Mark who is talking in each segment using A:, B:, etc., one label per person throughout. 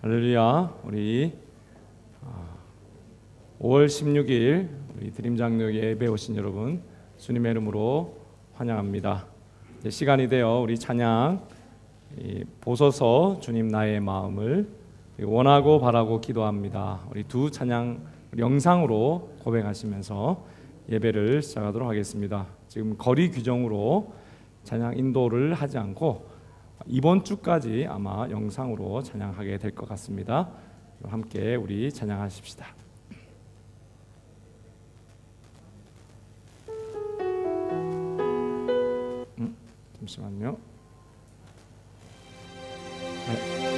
A: 할렐루야. 우리 5월 16일 우리 드림장로 예배 오신 여러분 주님의 이름으로 환영합니다. 이제 시간이 되어 우리 찬양 보소서 주님 나의 마음을 원하고 바라고 기도합니다. 우리 두 찬양 영상으로 고백하시면서 예배를 시작하도록 하겠습니다. 지금 거리 규정으로 찬양 인도를 하지 않고 이번 주까지 아마 영상으로 찬양하게 될 것 같습니다. 함께 우리 찬양하십시다. 잠시만요. 네.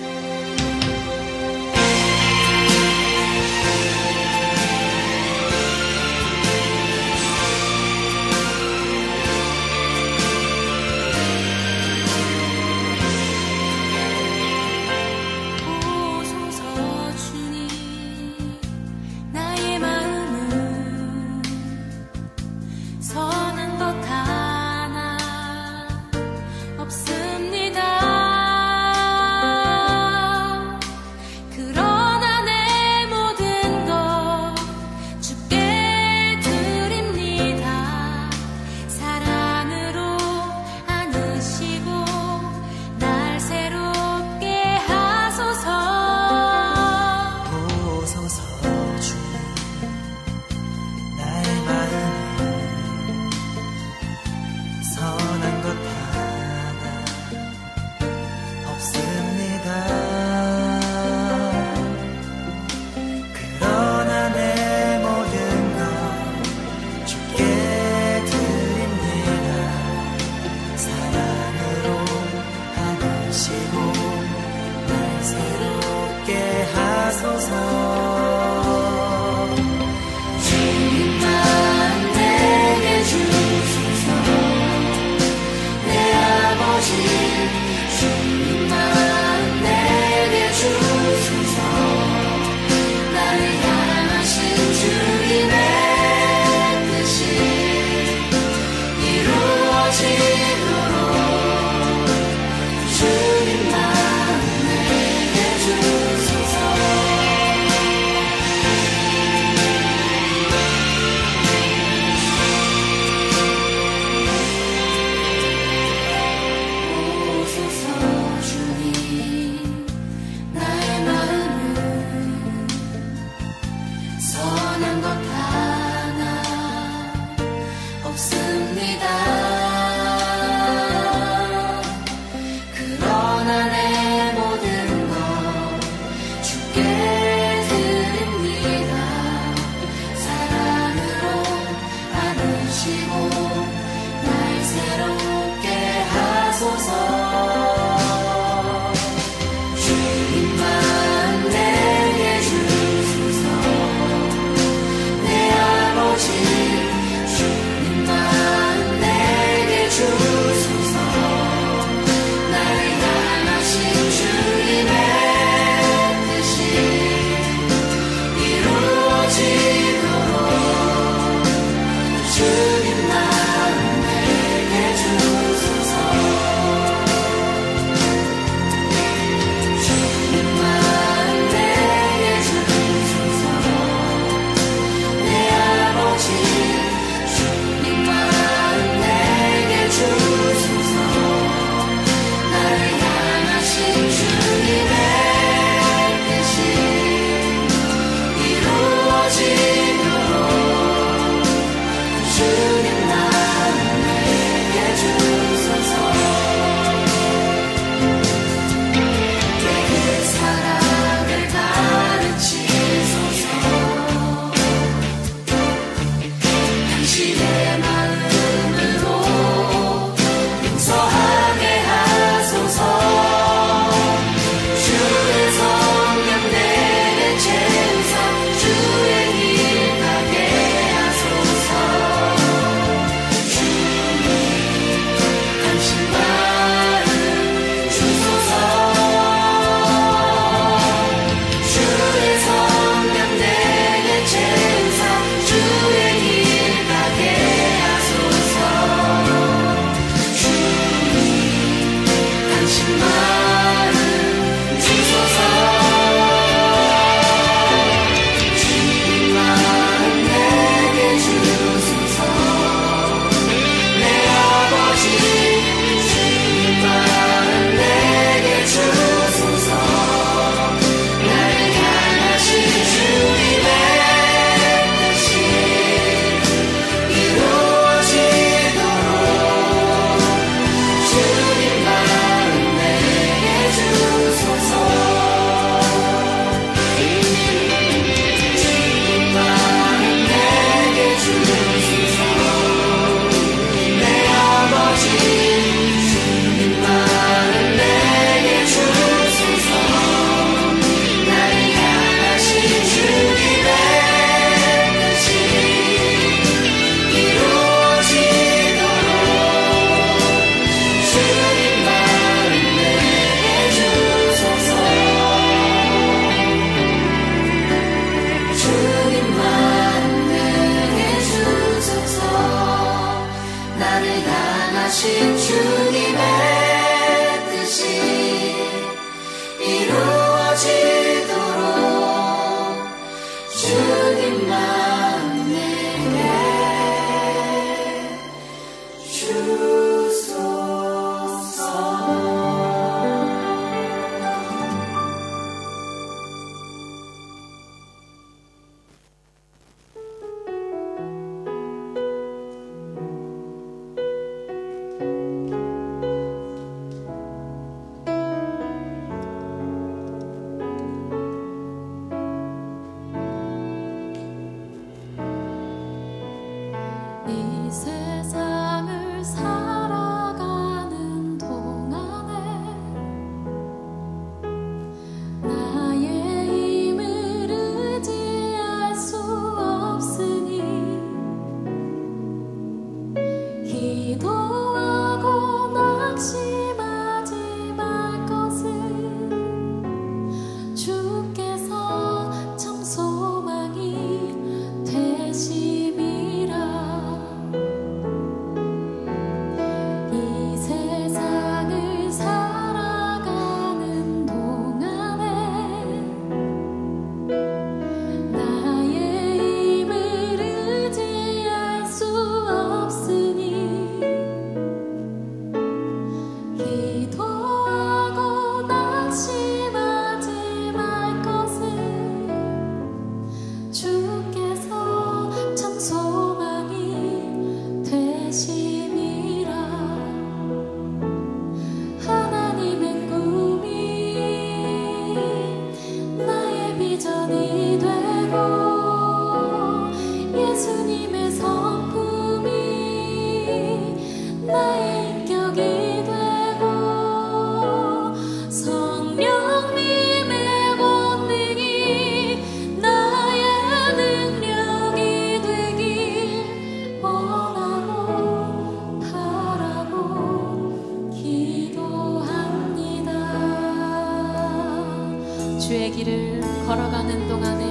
B: 주의 길을 걸어가는 동안에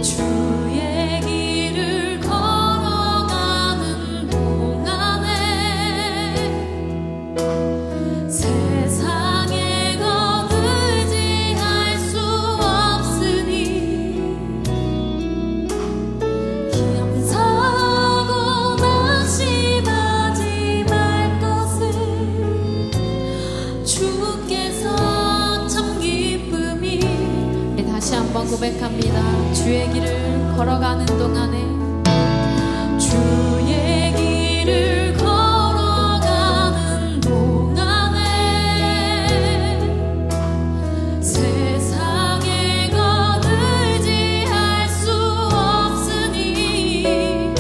B: 주의 길을 걸어가는 동안에 세상에 거두지할 수 없으니 겸사하고 낙심하지 말 것을 주께서 참 기쁨이. 다시 한번 고백합니다. 주의 길을 걸어가는 동안에 주의 길을 걸어가는 동안에 세상에 거두지할 수 없으니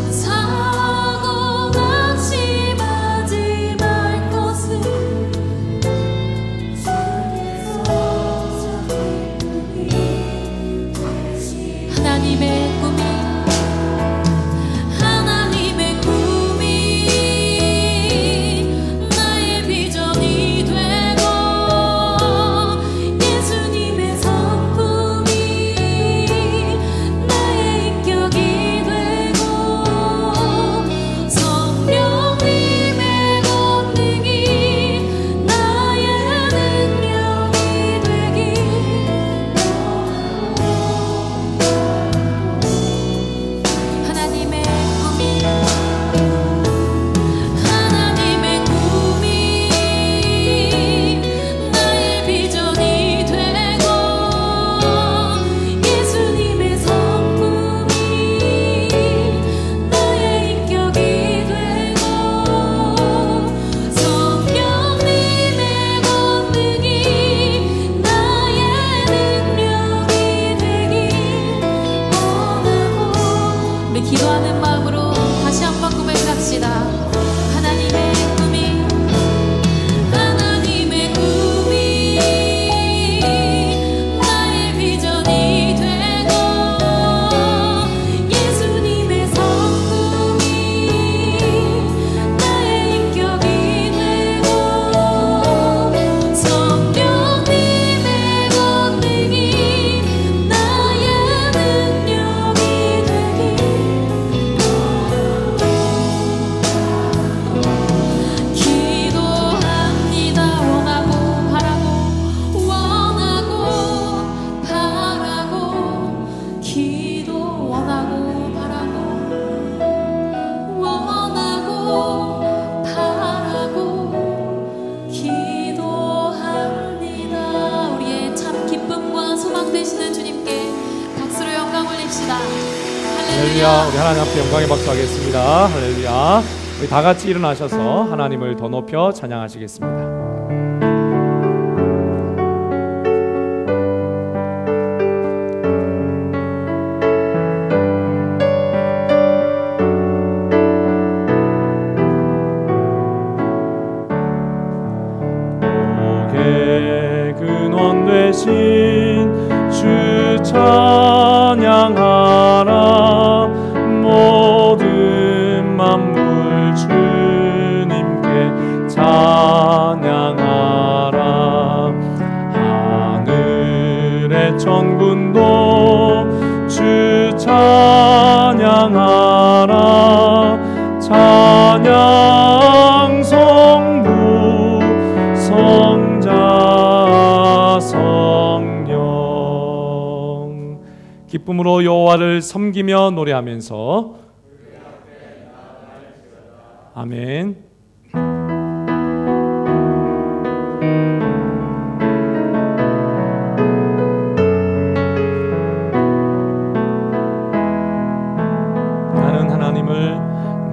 B: 감사하고 낙심하지 말 것을 하나님의 꿈이 나의 비전이 되고 예수님의 성품이 나의 인격이 되고 성령님의 권능이 나의 능력이 되길 하나님의 꿈이 나의 비전이 되고 예수님의 성품이 나의 인격이 되고 성령님의 권능이 나의 능력이 되길 원하고. 우리 기도하는 마음으로 다시 한번 고백합시다. 하나님의 꿈이 나의 비전이 되고 예수님의 성품이 나의 인격이 되고 성령님의 권능이 나의 능력이 되길 기도합니다. 원하고 바라고 기도 원하고 바라고 기도합니다. 우리의 참 기쁨과 소망 되시는 주님께 박수로 영광 올립시다.
A: 할렐루야. 우리 하나님 앞에 영광의 박수하겠습니다. 할렐루야. 우리 다 같이 일어나셔서 하나님을 더 높여 찬양하시겠습니다. 복의 근원 되신 주 찬양하라. 모든 만물 주님께 찬양하라. 하늘의 천군도 주 찬양하라. 찬양 성부 성자 성령. 기쁨으로 여호와를 섬기며 노래하면서 아멘.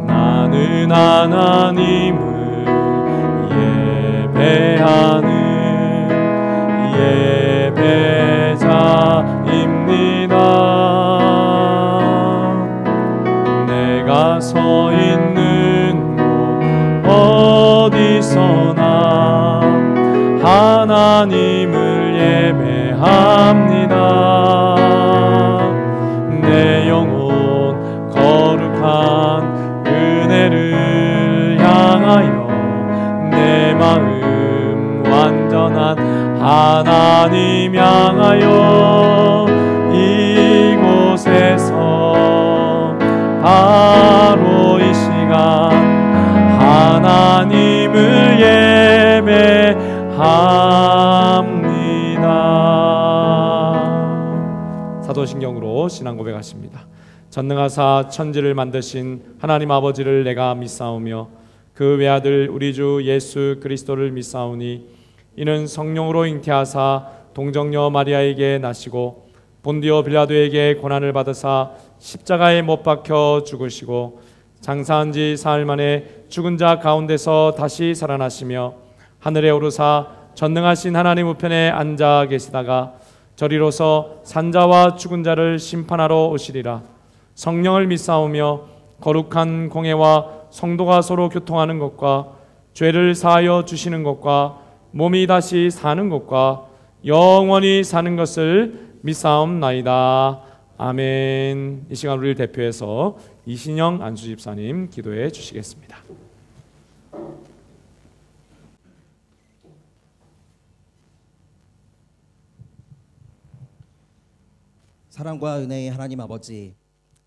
A: 나는 하나님을 예배하는 예배자입니다. 내가 서 있는 곳 어디서나 하나님을 예배합니다. 내 영혼 거룩한 은혜를 향하여 내 마음 하나님 향하여 이곳에서 바로 이 시간 하나님을 예배합니다. 사도신경으로 신앙 고백하십니다. 전능하사 천지를 만드신 하나님 아버지를 내가 믿사오며 그 외아들 우리 주 예수 그리스도를 믿사오니 이는 성령으로 잉태하사 동정녀 마리아에게 나시고 본디오 빌라도에게 고난을 받으사 십자가에 못 박혀 죽으시고 장사한 지 사흘 만에 죽은 자 가운데서 다시 살아나시며 하늘에 오르사 전능하신 하나님 우편에 앉아 계시다가 저리로서 산자와 죽은 자를 심판하러 오시리라. 성령을 믿사오며 거룩한 공회와 성도가 서로 교통하는 것과 죄를 사하여 주시는 것과 몸이 다시 사는 것과 영원히 사는 것을 믿사옵나이다. 아멘. 이 시간 우리를 대표해서 이신영 안수집사님 기도해 주시겠습니다.
C: 사랑과 은혜의 하나님 아버지,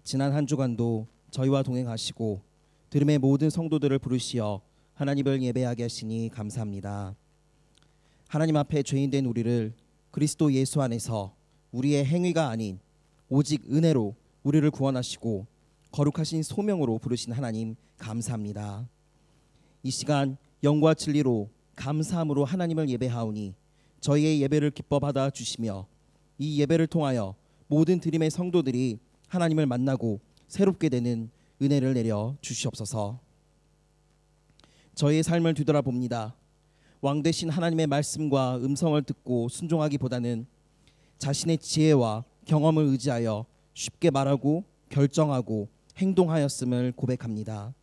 C: 지난 한 주간도 저희와 동행하시고 들음의 모든 성도들을 부르시어 하나님을 예배하게 하시니 감사합니다. 하나님 앞에 죄인된 우리를 그리스도 예수 안에서 우리의 행위가 아닌 오직 은혜로 우리를 구원하시고 거룩하신 소명으로 부르신 하나님 감사합니다. 이 시간 영과 진리로 감사함으로 하나님을 예배하오니 저희의 예배를 기뻐 받아 주시며 이 예배를 통하여 모든 드림의 성도들이 하나님을 만나고 새롭게 되는 은혜를 내려 주시옵소서. 저희의 삶을 뒤돌아봅니다. 왕 되신 하나님의 말씀과 음성을 듣고 순종하기보다는 자신의 지혜와 경험을 의지하여 쉽게 말하고 결정하고 행동하였음을 고백합니다.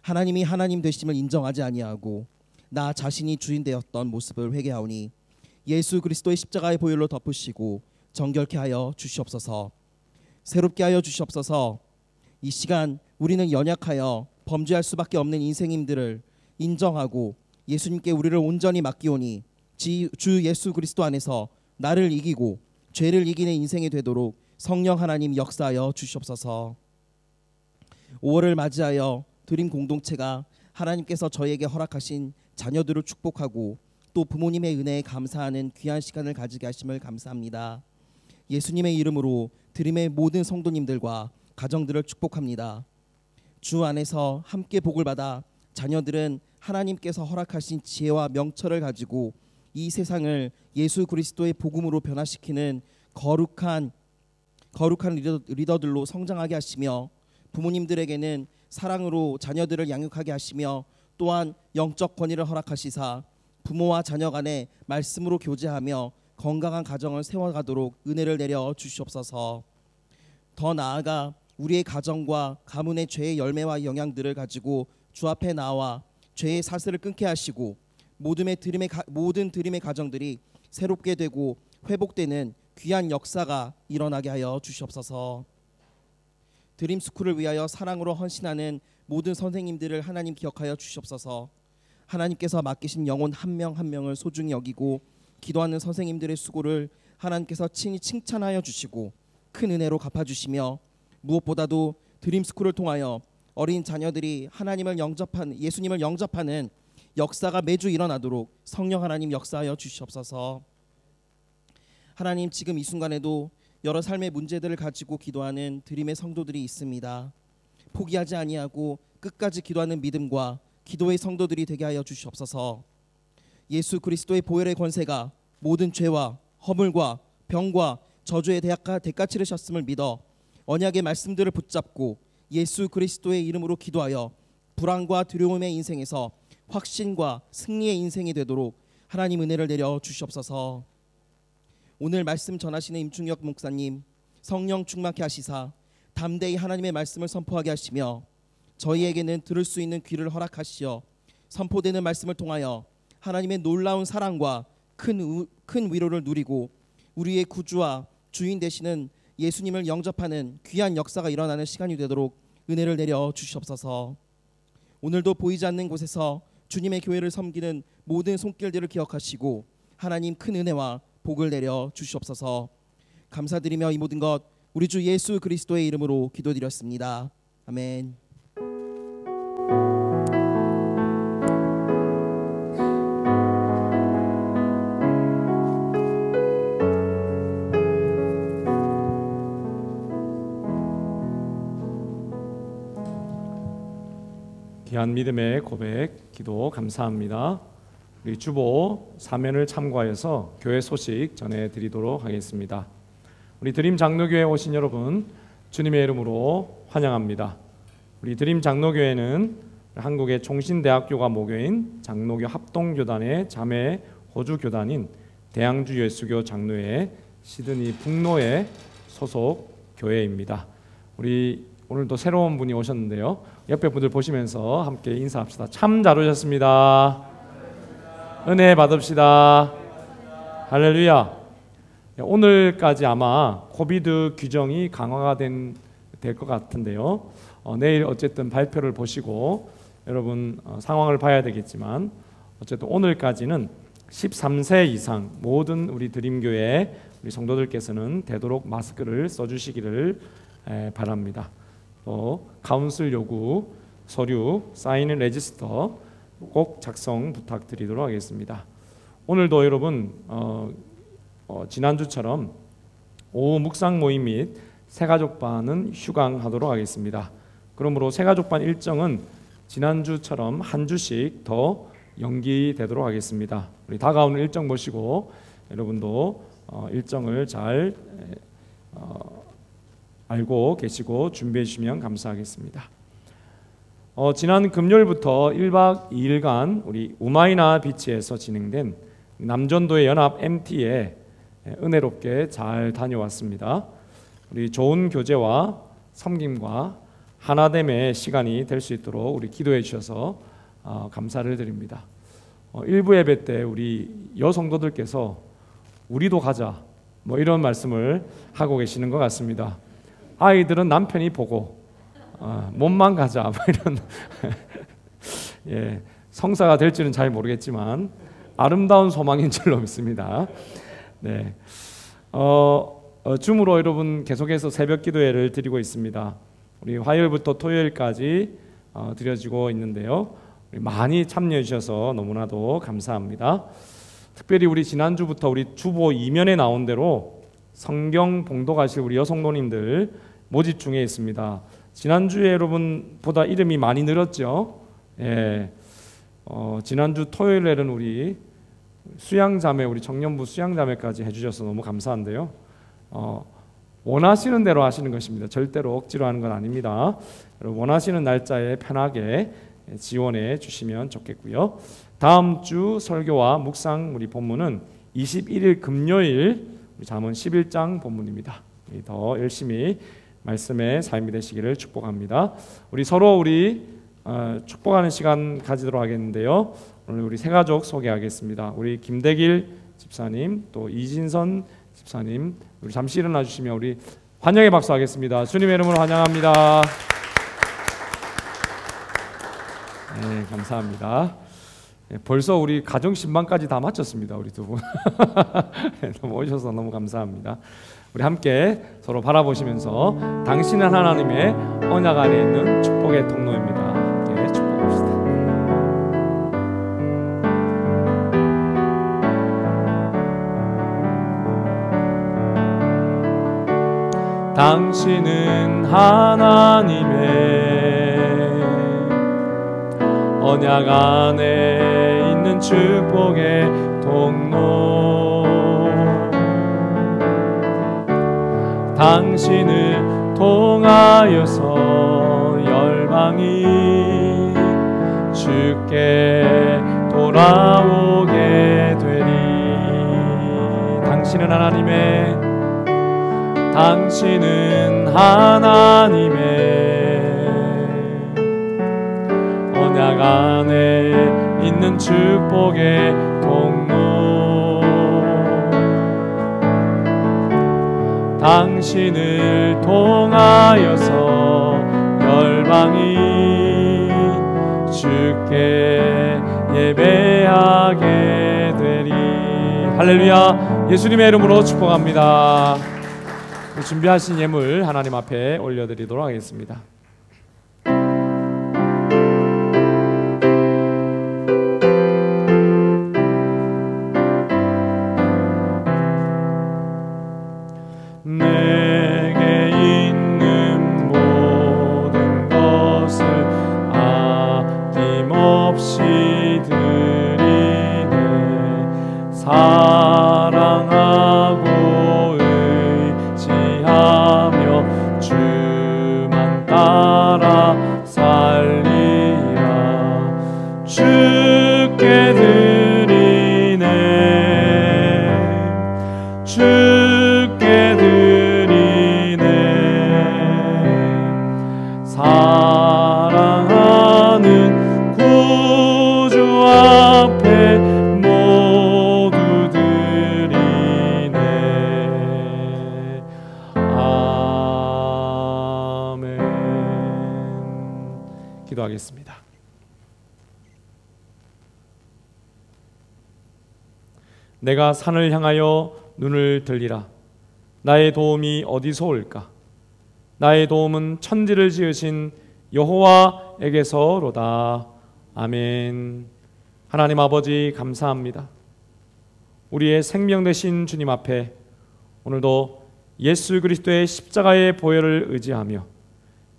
C: 하나님이 하나님 되심을 인정하지 아니하고 나 자신이 주인 되었던 모습을 회개하오니 예수 그리스도의 십자가의 보혈로 덮으시고 정결케 하여 주시옵소서. 새롭게 하여 주시옵소서. 이 시간 우리는 연약하여 범죄할 수밖에 없는 인생임들을 인정하고 예수님께 우리를 온전히 맡기오니 주 예수 그리스도 안에서 나를 이기고 죄를 이기는 인생이 되도록 성령 하나님 역사하여 주시옵소서. 5월을 맞이하여 드림 공동체가 하나님께서 저희에게 허락하신 자녀들을 축복하고 또 부모님의 은혜에 감사하는 귀한 시간을 가지게 하심을 감사합니다. 예수님의 이름으로 드림의 모든 성도님들과 가정들을 축복합니다. 주 안에서 함께 복을 받아 자녀들은 하나님께서 허락하신 지혜와 명철을 가지고 이 세상을 예수 그리스도의 복음으로 변화시키는 거룩한 리더들로 성장하게 하시며 부모님들에게는 사랑으로 자녀들을 양육하게 하시며 또한 영적 권위를 허락하시사 부모와 자녀 간에 말씀으로 교제하며 건강한 가정을 세워가도록 은혜를 내려 주시옵소서. 더 나아가 우리의 가정과 가문의 죄의 열매와 영향들을 가지고 주 앞에 나와 죄의 사슬을 끊게 하시고 모든 드림의 가정들이 새롭게 되고 회복되는 귀한 역사가 일어나게 하여 주시옵소서. 드림스쿨을 위하여 사랑으로 헌신하는 모든 선생님들을 하나님 기억하여 주시옵소서. 하나님께서 맡기신 영혼 한 명 한 명을 소중히 여기고 기도하는 선생님들의 수고를 하나님께서 친히 칭찬하여 주시고 큰 은혜로 갚아주시며 무엇보다도 드림스쿨을 통하여 어린 자녀들이 예수님을 영접하는 역사가 매주 일어나도록 성령 하나님 역사하여 주시옵소서. 하나님, 지금 이 순간에도 여러 삶의 문제들을 가지고 기도하는 드림의 성도들이 있습니다. 포기하지 아니하고 끝까지 기도하는 믿음과 기도의 성도들이 되게 하여 주시옵소서. 예수 그리스도의 보혈의 권세가 모든 죄와 허물과 병과 저주의 대가 치르셨음을 믿어 언약의 말씀들을 붙잡고 예수 그리스도의 이름으로 기도하여 불안과 두려움의 인생에서 확신과 승리의 인생이 되도록 하나님 은혜를 내려 주시옵소서. 오늘 말씀 전하시는 임충혁 목사님 성령 충만케 하시사 담대히 하나님의 말씀을 선포하게 하시며 저희에게는 들을 수 있는 귀를 허락하시어 선포되는 말씀을 통하여 하나님의 놀라운 사랑과 큰 위로를 누리고 우리의 구주와 주인 되시는 예수님을 영접하는 귀한 역사가 일어나는 시간이 되도록 은혜를 내려 주시옵소서. 오늘도 보이지 않는 곳에서 주님의 교회를 섬기는 모든 손길들을 기억하시고 하나님 큰 은혜와 복을 내려 주시옵소서. 감사드리며 이 모든 것 우리 주 예수 그리스도의 이름으로 기도드렸습니다. 아멘.
A: 귀한 믿음의 고백, 기도 감사합니다. 우리 주보 사면을 참고하여서 교회 소식 전해드리도록 하겠습니다. 우리 드림 장로교회에 오신 여러분 주님의 이름으로 환영합니다. 우리 드림 장로교회는 한국의 총신대학교가 모교인 장로교 합동교단의 자매 호주교단인 대양주 예수교 장로회 시드니 북로의 소속 교회입니다. 우리 오늘도 새로운 분이 오셨는데요. 옆에 분들 보시면서 함께 인사합시다. 참 잘 오셨습니다. 은혜 받읍시다. 할렐루야. 오늘까지 아마 코비드 규정이 강화가 될 것 같은데요. 내일 어쨌든 발표를 보시고 여러분 상황을 봐야 되겠지만 어쨌든 오늘까지는 13세 이상 모든 우리 드림교회 우리 성도들께서는 되도록 마스크를 써주시기를 바랍니다. 또 카운슬 요구, 서류, 사인 레지스터 꼭 작성 부탁드리도록 하겠습니다. 오늘도 여러분 지난주처럼 오후 묵상 모임 및 새가족반은 휴강하도록 하겠습니다. 그러므로 새가족반 일정은 지난주처럼 한 주씩 더 연기되도록 하겠습니다. 우리 다가오는 일정 보시고 여러분도 일정을 잘 알고 계시고 준비해 주시면 감사하겠습니다. 지난 금요일부터 1박 2일간 우리 우마이나 비치에서 진행된 남전도의 연합 MT에 은혜롭게 잘 다녀왔습니다. 우리 좋은 교제와 섬김과 하나됨의 시간이 될 수 있도록 우리 기도해 주셔서 감사를 드립니다. 일부 예배 때 우리 여성도들께서 우리도 가자 뭐 이런 말씀을 하고 계시는 것 같습니다. 아이들은 남편이 보고 몸만 가자 뭐 이런 예, 성사가 될지는 잘 모르겠지만 아름다운 소망인 줄로 믿습니다. 네, 줌으로 여러분 계속해서 새벽 기도회를 드리고 있습니다. 우리 화요일부터 토요일까지 드려지고 있는데요. 많이 참여해 주셔서 너무나도 감사합니다. 특별히 우리 지난주부터 우리 주보 이면에 나온 대로 성경 봉독하실 우리 여성도님들 모집 중에 있습니다. 지난주에 여러분보다 이름이 많이 늘었죠. 예, 지난주 토요일에는 우리 수양자매, 우리 청년부 수양자매까지 해주셔서 너무 감사한데요. 원하시는 대로 하시는 것입니다. 절대로 억지로 하는 건 아닙니다. 여러분 원하시는 날짜에 편하게 지원해 주시면 좋겠고요. 다음 주 설교와 묵상 우리 본문은 21일 금요일 우리 잠언 11장 본문입니다. 더 열심히 말씀의 삶이 되시기를 축복합니다. 우리 서로 우리 축복하는 시간 가지도록 하겠는데요. 오늘 우리 세 가족 소개하겠습니다. 우리 김대길 집사님, 또 이진선 집사님, 우리 잠시 일어나 주시면 우리 환영의 박수 하겠습니다. 주님의 이름으로 환영합니다. 네, 감사합니다. 네, 벌써 우리 가정 신방까지 다 마쳤습니다. 우리 두 분. 너무 오셔서 너무 감사합니다. 우리 함께 서로 바라보시면서 당신은 하나님의 언약 안에 있는 축복의 통로입니다. 함께 축복합시다. 당신은 하나님의 언약 안에 있는 축복의 통로, 당신을 통하여서 열방이 주께 돌아오게 되리. 당신은 하나님의 언약 안에 있는 축복의 통로, 당신을 통하여서 열방이 주께 예배하게 되리. 할렐루야. 예수님의 이름으로 축복합니다. 준비하신 예물 하나님 앞에 올려드리도록 하겠습니다. 내게 있는 모든 것을 아낌없이 드리네. 사랑하고 의지하며 주만 따라 살리라. 주께 드리네. 주께 드리네. 사랑하는 구주 앞에 모두 드리네. 아멘. 기도하겠습니다. 내가 산을 향하여 눈을 들리라. 나의 도움이 어디서 올까? 나의 도움은 천지를 지으신 여호와에게서로다. 아멘. 하나님 아버지 감사합니다. 우리의 생명 되신 주님 앞에 오늘도 예수 그리스도의 십자가의 보혈을 의지하며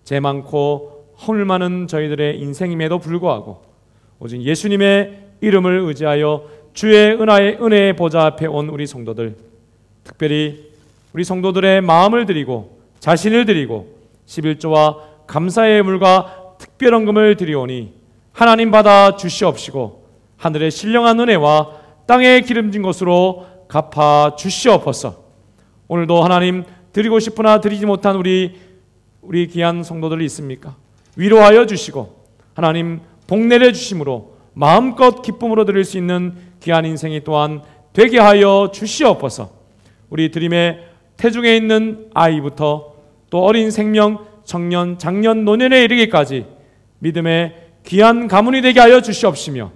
A: 죄 많고 허물 많은 저희들의 인생임에도 불구하고 오직 예수님의 이름을 의지하여 주의 은혜의 보좌 앞에 온 우리 성도들, 특별히 우리 성도들의 마음을 드리고 자신을 드리고 11조와 감사의 예물과 특별헌금을 드리오니 하나님 받아 주시옵시고 하늘의 신령한 은혜와 땅에 기름진 것으로 갚아 주시옵소서. 오늘도 하나님 드리고 싶으나 드리지 못한 우리 귀한 성도들이 있습니까? 위로하여 주시고 하나님 복 내려 주심으로 마음껏 기쁨으로 드릴 수 있는 귀한 인생이 또한 되게 하여 주시옵소서. 우리 드림의 태중에 있는 아이부터 또 어린 생명, 청년, 장년, 노년에 이르기까지 믿음의 귀한 가문이 되게 하여 주시옵시며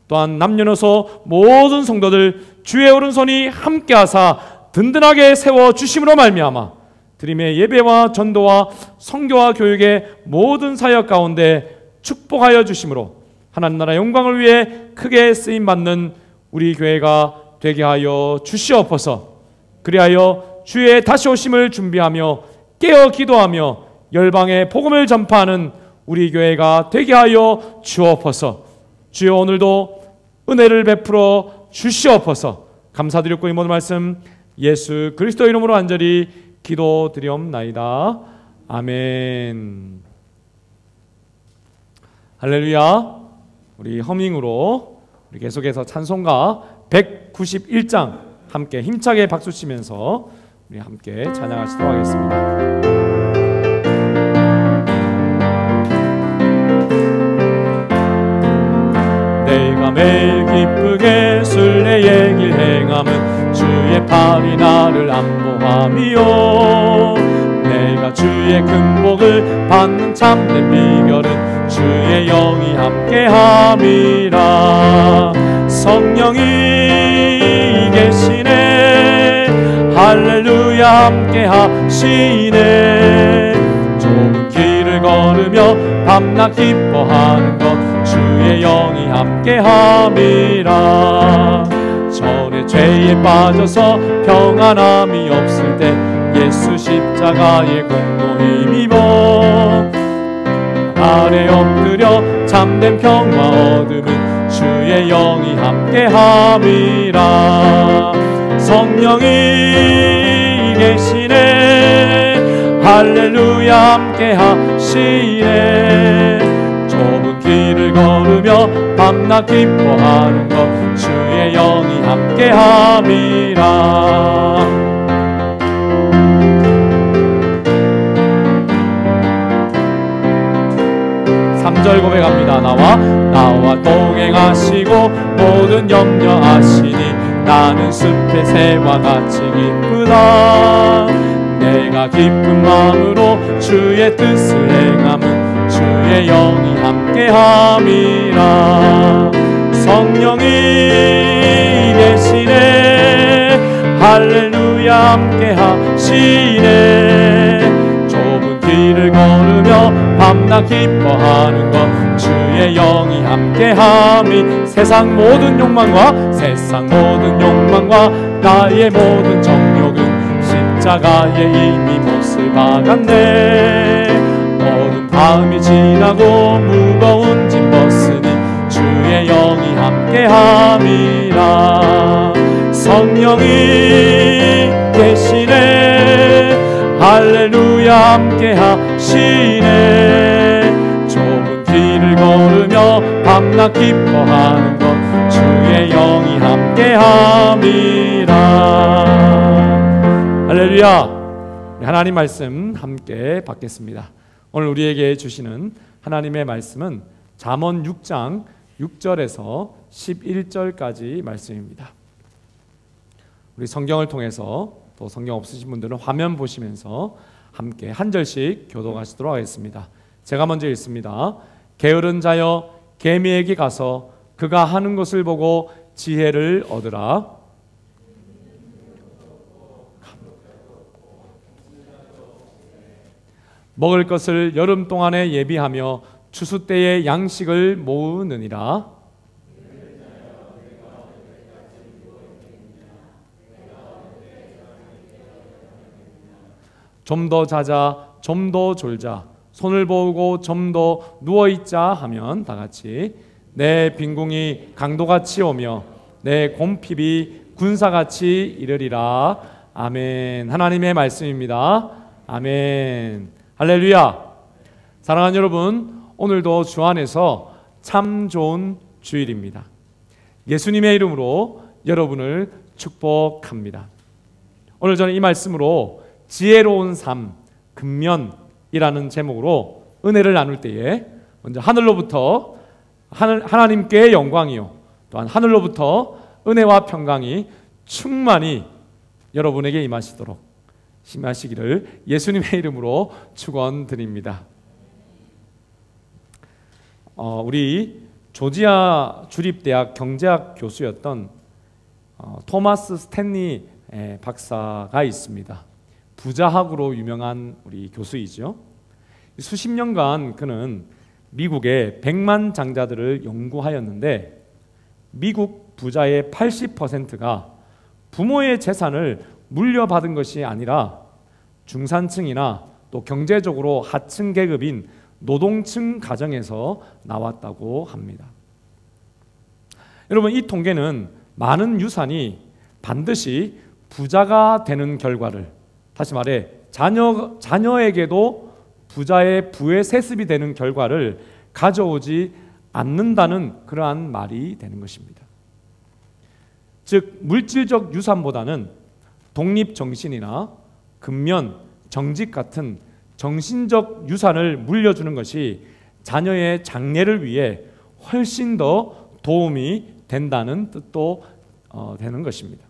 A: 또한 남녀노소 모든 성도들 주의 오른손이 함께하사 든든하게 세워주심으로 말미암아 드림의 예배와 전도와 선교와 교육의 모든 사역 가운데 축복하여 주심으로 하나님 나라 영광을 위해 크게 쓰임받는 우리 교회가 되게 하여 주시옵소서. 그리하여 주의 다시 오심을 준비하며 깨어 기도하며 열방의 복음을 전파하는 우리 교회가 되게 하여 주옵소서. 주여 오늘도 은혜를 베풀어 주시옵소서. 감사드렸고 이 모든 말씀 예수 그리스도 이름으로 간절히 기도드리옵나이다. 아멘. 할렐루야. 우리 허밍으로 우리 계속해서 찬송가 191장 함께 힘차게 박수치면서 우리 함께 찬양하시도록 하겠습니다. 내가 매일 기쁘게 순례의 길 행함은 주의 팔이 나를 안보함이요. 내가 주의 큰 복을 받는 참된 비결은 주의 영이 함께함이라. 성령이 계시네. 할렐루야 함께하시네. 좁은 길을 걸으며 밤낮 기뻐하는 것 주의 영이 함께함이라. 전에 죄에 빠져서 평안함이 없을 때 예수 십자가의 공로 힘입어 아래 엎드려 참된 평화 얻음은 주의 영이 함께함이라. 성령이 계시네. 할렐루야 함께하시네. 좁은 길을 걸으며 밤낮 기뻐하는 것 주의 영이 함께함이라. 3절 고백합니다. 나와 동행하시고 모든 염려하시니 나는 숲의 새와 같이 기쁘다. 내가 기쁜 마음으로 주의 뜻을 행함은 주의 영이 함께함이라. 성령이 계시네. 함께 하시네. 좁은 길을 걸으며 밤낮 기뻐하는 것 주의 영이 함께함이 세상 모든 욕망과 나의 모든 정욕은 십자가에 이미 못을 박았네. 모든 밤이 지나고 무거운 짐 벗으니 주의 영이 함께함이라. 성령이 계시네. 할렐루야 함께하시네. 좁은 길을 걸으며 밤낮 기뻐하는 것 주의 영이 함께함이라. 할렐루야. 하나님 말씀 함께 받겠습니다. 오늘 우리에게 주시는 하나님의 말씀은 잠언 6장 6절에서 11절까지 말씀입니다. 우리 성경을 통해서, 또 성경 없으신 분들은 화면 보시면서 함께 한 절씩 교독하시도록 하겠습니다. 제가 먼저 읽습니다. 게으른 자여 개미에게 가서 그가 하는 것을 보고 지혜를 얻으라. 먹을 것을 여름 동안에 예비하며 추수 때에 양식을 모으느니라. 좀 더 자자, 좀 더 졸자, 손을 보고 좀 더 누워있자 하면 다같이 내 빈궁이 강도같이 오며 내 곰핍이 군사같이 이르리라. 아멘. 하나님의 말씀입니다. 아멘. 할렐루야. 사랑하는 여러분, 오늘도 주 안에서 참 좋은 주일입니다. 예수님의 이름으로 여러분을 축복합니다. 오늘 저는 이 말씀으로 지혜로운 삶, 근면이라는 제목으로 은혜를 나눌 때에 먼저 하늘로부터 하나님께 영광이요, 또한 하늘로부터 은혜와 평강이 충만히 여러분에게 임하시도록 심하시기를 예수님의 이름으로 축원드립니다. 우리 조지아 주립대학 경제학 교수였던 토마스 스탠리 박사가 있습니다. 부자학으로 유명한 우리 교수이죠. 수십 년간 그는 미국의 백만장자들을 연구하였는데 미국 부자의 80%가 부모의 재산을 물려받은 것이 아니라 중산층이나 또 경제적으로 하층 계급인 노동층 가정에서 나왔다고 합니다. 여러분, 이 통계는 많은 유산이 반드시 부자가 되는 결과를, 다시 말해 자녀에게도 부자의 부의 세습이 되는 결과를 가져오지 않는다는 그러한 말이 되는 것입니다. 즉 물질적 유산보다는 독립정신이나 근면, 정직 같은 정신적 유산을 물려주는 것이 자녀의 장래를 위해 훨씬 더 도움이 된다는 뜻도 되는 것입니다.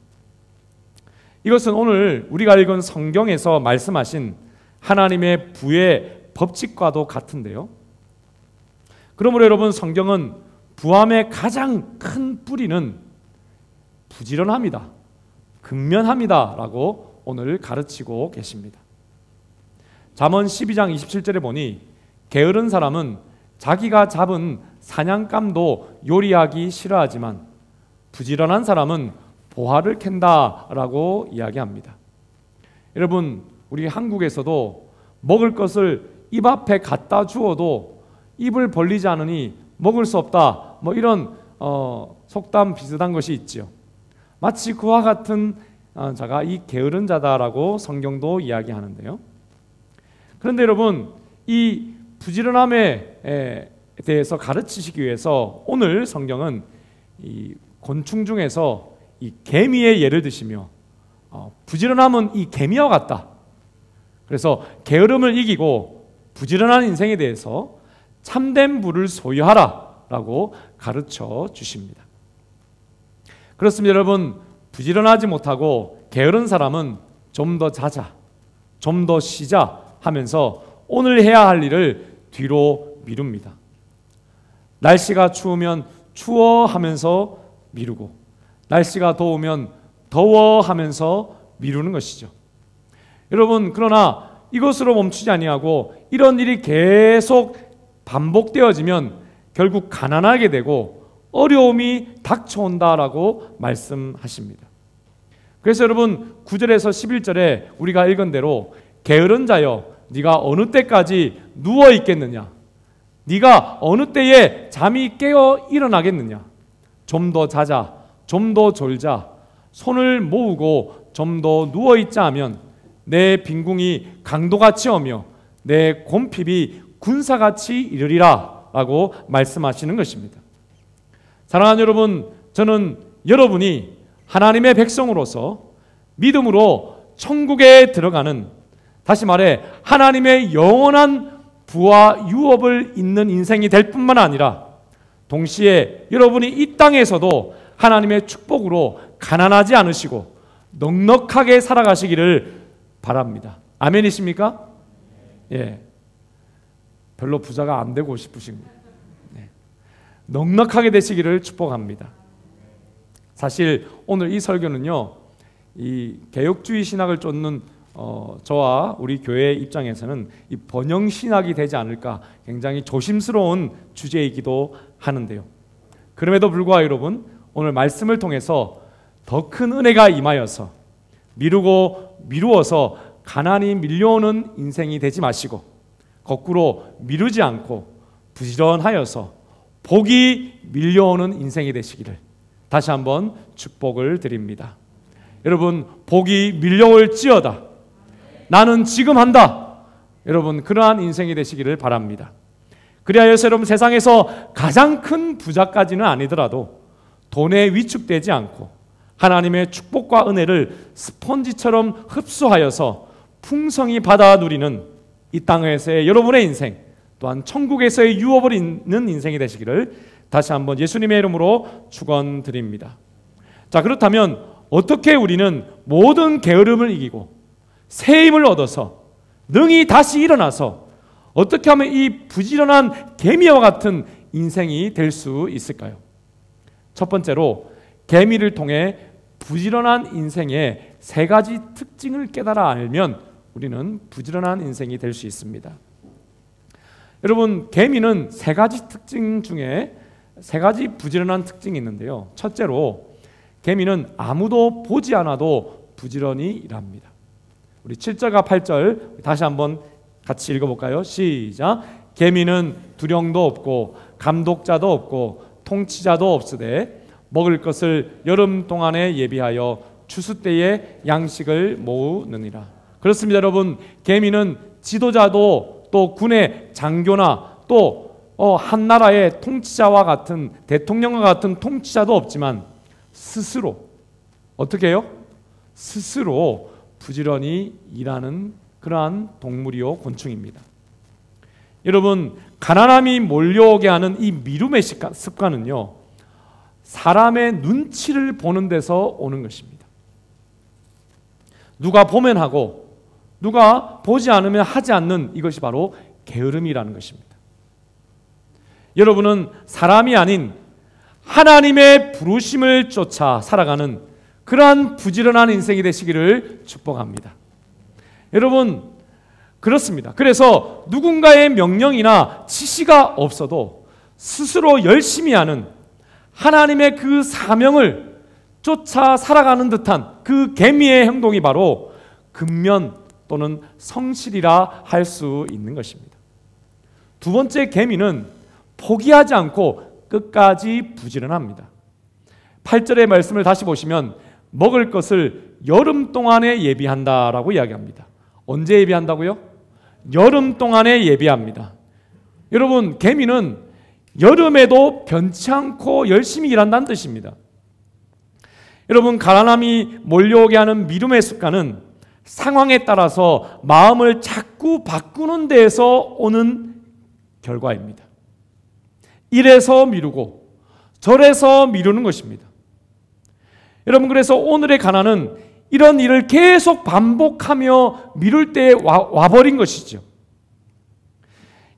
A: 이것은 오늘 우리가 읽은 성경에서 말씀하신 하나님의 부의 법칙과도 같은데요. 그러므로 여러분, 성경은 부함의 가장 큰 뿌리는 부지런합니다, 근면합니다 라고 오늘 가르치고 계십니다. 잠언 12장 27절에 보니 게으른 사람은 자기가 잡은 사냥감도 요리하기 싫어하지만 부지런한 사람은 보화를 캔다 라고 이야기합니다. 여러분, 우리 한국에서도 먹을 것을 입 앞에 갖다 주어도 입을 벌리지 않으니 먹을 수 없다, 뭐 이런 속담 비슷한 것이 있지요. 마치 그와 같은 자가 이 게으른 자다라고 성경도 이야기하는데요. 그런데 여러분, 이 부지런함에 대해서 가르치시기 위해서 오늘 성경은 이 곤충 중에서 이 개미의 예를 드시며 부지런함은 이 개미와 같다. 그래서 게으름을 이기고 부지런한 인생에 대해서 참된 부를 소유하라 라고 가르쳐 주십니다. 그렇습니다. 여러분, 부지런하지 못하고 게으른 사람은 좀 더 자자, 좀 더 쉬자 하면서 오늘 해야 할 일을 뒤로 미룹니다. 날씨가 추우면 추워 하면서 미루고, 날씨가 더우면 더워 하면서 미루는 것이죠. 여러분, 그러나 이것으로 멈추지 아니하고 이런 일이 계속 반복되어지면 결국 가난하게 되고 어려움이 닥쳐온다라고 말씀하십니다. 그래서 여러분 9절에서 11절에 우리가 읽은 대로 게으른 자여 네가 어느 때까지 누워 있겠느냐, 네가 어느 때에 잠이 깨어 일어나겠느냐, 좀 더 자자, 좀 더 졸자, 손을 모으고 좀 더 누워 있자 하면 내 빈궁이 강도같이 오며 내 곰핍이 군사같이 이르리라 라고 말씀하시는 것입니다. 사랑하는 여러분, 저는 여러분이 하나님의 백성으로서 믿음으로 천국에 들어가는, 다시 말해 하나님의 영원한 부와 유업을 잇는 인생이 될 뿐만 아니라 동시에 여러분이 이 땅에서도 하나님의 축복으로 가난하지 않으시고 넉넉하게 살아가시기를 바랍니다. 아멘이십니까? 예. 별로 부자가 안 되고 싶으십니다. 네. 넉넉하게 되시기를 축복합니다. 사실 오늘 이 설교는요, 이 개혁주의 신학을 쫓는 저와 우리 교회의 입장에서는 이 번영 신학이 되지 않을까 굉장히 조심스러운 주제이기도 하는데요. 그럼에도 불구하고 여러분, 오늘 말씀을 통해서 더 큰 은혜가 임하여서 미루어서 가난이 밀려오는 인생이 되지 마시고 거꾸로 미루지 않고 부지런하여서 복이 밀려오는 인생이 되시기를 다시 한번 축복을 드립니다. 여러분, 복이 밀려올지어다. 나는 지금 한다. 여러분, 그러한 인생이 되시기를 바랍니다. 그리하여서 여러분, 세상에서 가장 큰 부자까지는 아니더라도 돈에 위축되지 않고 하나님의 축복과 은혜를 스펀지처럼 흡수하여서 풍성히 받아 누리는 이 땅에서의 여러분의 인생, 또한 천국에서의 유업을 잇는 인생이 되시기를 다시 한번 예수님의 이름으로 축원드립니다. 자, 그렇다면 어떻게 우리는 모든 게으름을 이기고 새 힘을 얻어서 능히 다시 일어나서 어떻게 하면 이 부지런한 개미와 같은 인생이 될 수 있을까요? 첫 번째로 개미를 통해 부지런한 인생의 세 가지 특징을 깨달아 알면 우리는 부지런한 인생이 될 수 있습니다. 여러분, 개미는 세 가지 특징 중에 세 가지 부지런한 특징이 있는데요. 첫째로 개미는 아무도 보지 않아도 부지런히 일합니다. 우리 7절과 8절 다시 한번 같이 읽어볼까요? 시작. 개미는 두령도 없고 감독자도 없고 통치자도 없으되 먹을 것을 여름 동안에 예비하여 추수 때에 양식을 모으느니라. 그렇습니다, 여러분. 개미는 지도자도 또 군의 장교나 또 한 나라의 통치자와 같은 대통령과 같은 통치자도 없지만 스스로 어떻게 해요? 스스로 부지런히 일하는 그러한 동물이요 곤충입니다. 여러분, 가난함이 몰려오게 하는 이 미움의 습관은요, 사람의 눈치를 보는 데서 오는 것입니다. 누가 보면 하고 누가 보지 않으면 하지 않는 이것이 바로 게으름이라는 것입니다. 여러분은 사람이 아닌 하나님의 부르심을 쫓아 살아가는 그러한 부지런한 인생이 되시기를 축복합니다. 여러분, 그렇습니다. 그래서 누군가의 명령이나 지시가 없어도 스스로 열심히 하는 하나님의 그 사명을 쫓아 살아가는 듯한 그 개미의 행동이 바로 근면 또는 성실이라 할 수 있는 것입니다. 두 번째, 개미는 포기하지 않고 끝까지 부지런합니다. 8절의 말씀을 다시 보시면 먹을 것을 여름 동안에 예비한다라고 이야기합니다. 언제 예비한다고요? 여름 동안에 예비합니다. 여러분, 개미는 여름에도 변치 않고 열심히 일한다는 뜻입니다. 여러분, 가난함이 몰려오게 하는 미움의 습관은 상황에 따라서 마음을 자꾸 바꾸는 데에서 오는 결과입니다. 이래서 미루고 저래서 미루는 것입니다. 여러분, 그래서 오늘의 가난은 이런 일을 계속 반복하며 미룰 때에 와버린 것이죠.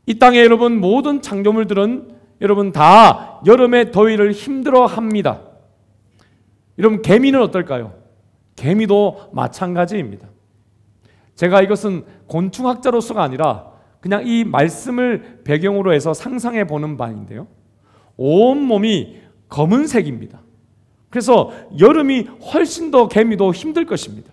A: 이 땅에 여러분 모든 창조물들은 여러분 다 여름의 더위를 힘들어합니다. 여러분, 개미는 어떨까요? 개미도 마찬가지입니다. 제가 이것은 곤충학자로서가 아니라 그냥 이 말씀을 배경으로 해서 상상해 보는 바인데요. 온몸이 검은색입니다. 그래서 여름이 훨씬 더 개미도 힘들 것입니다.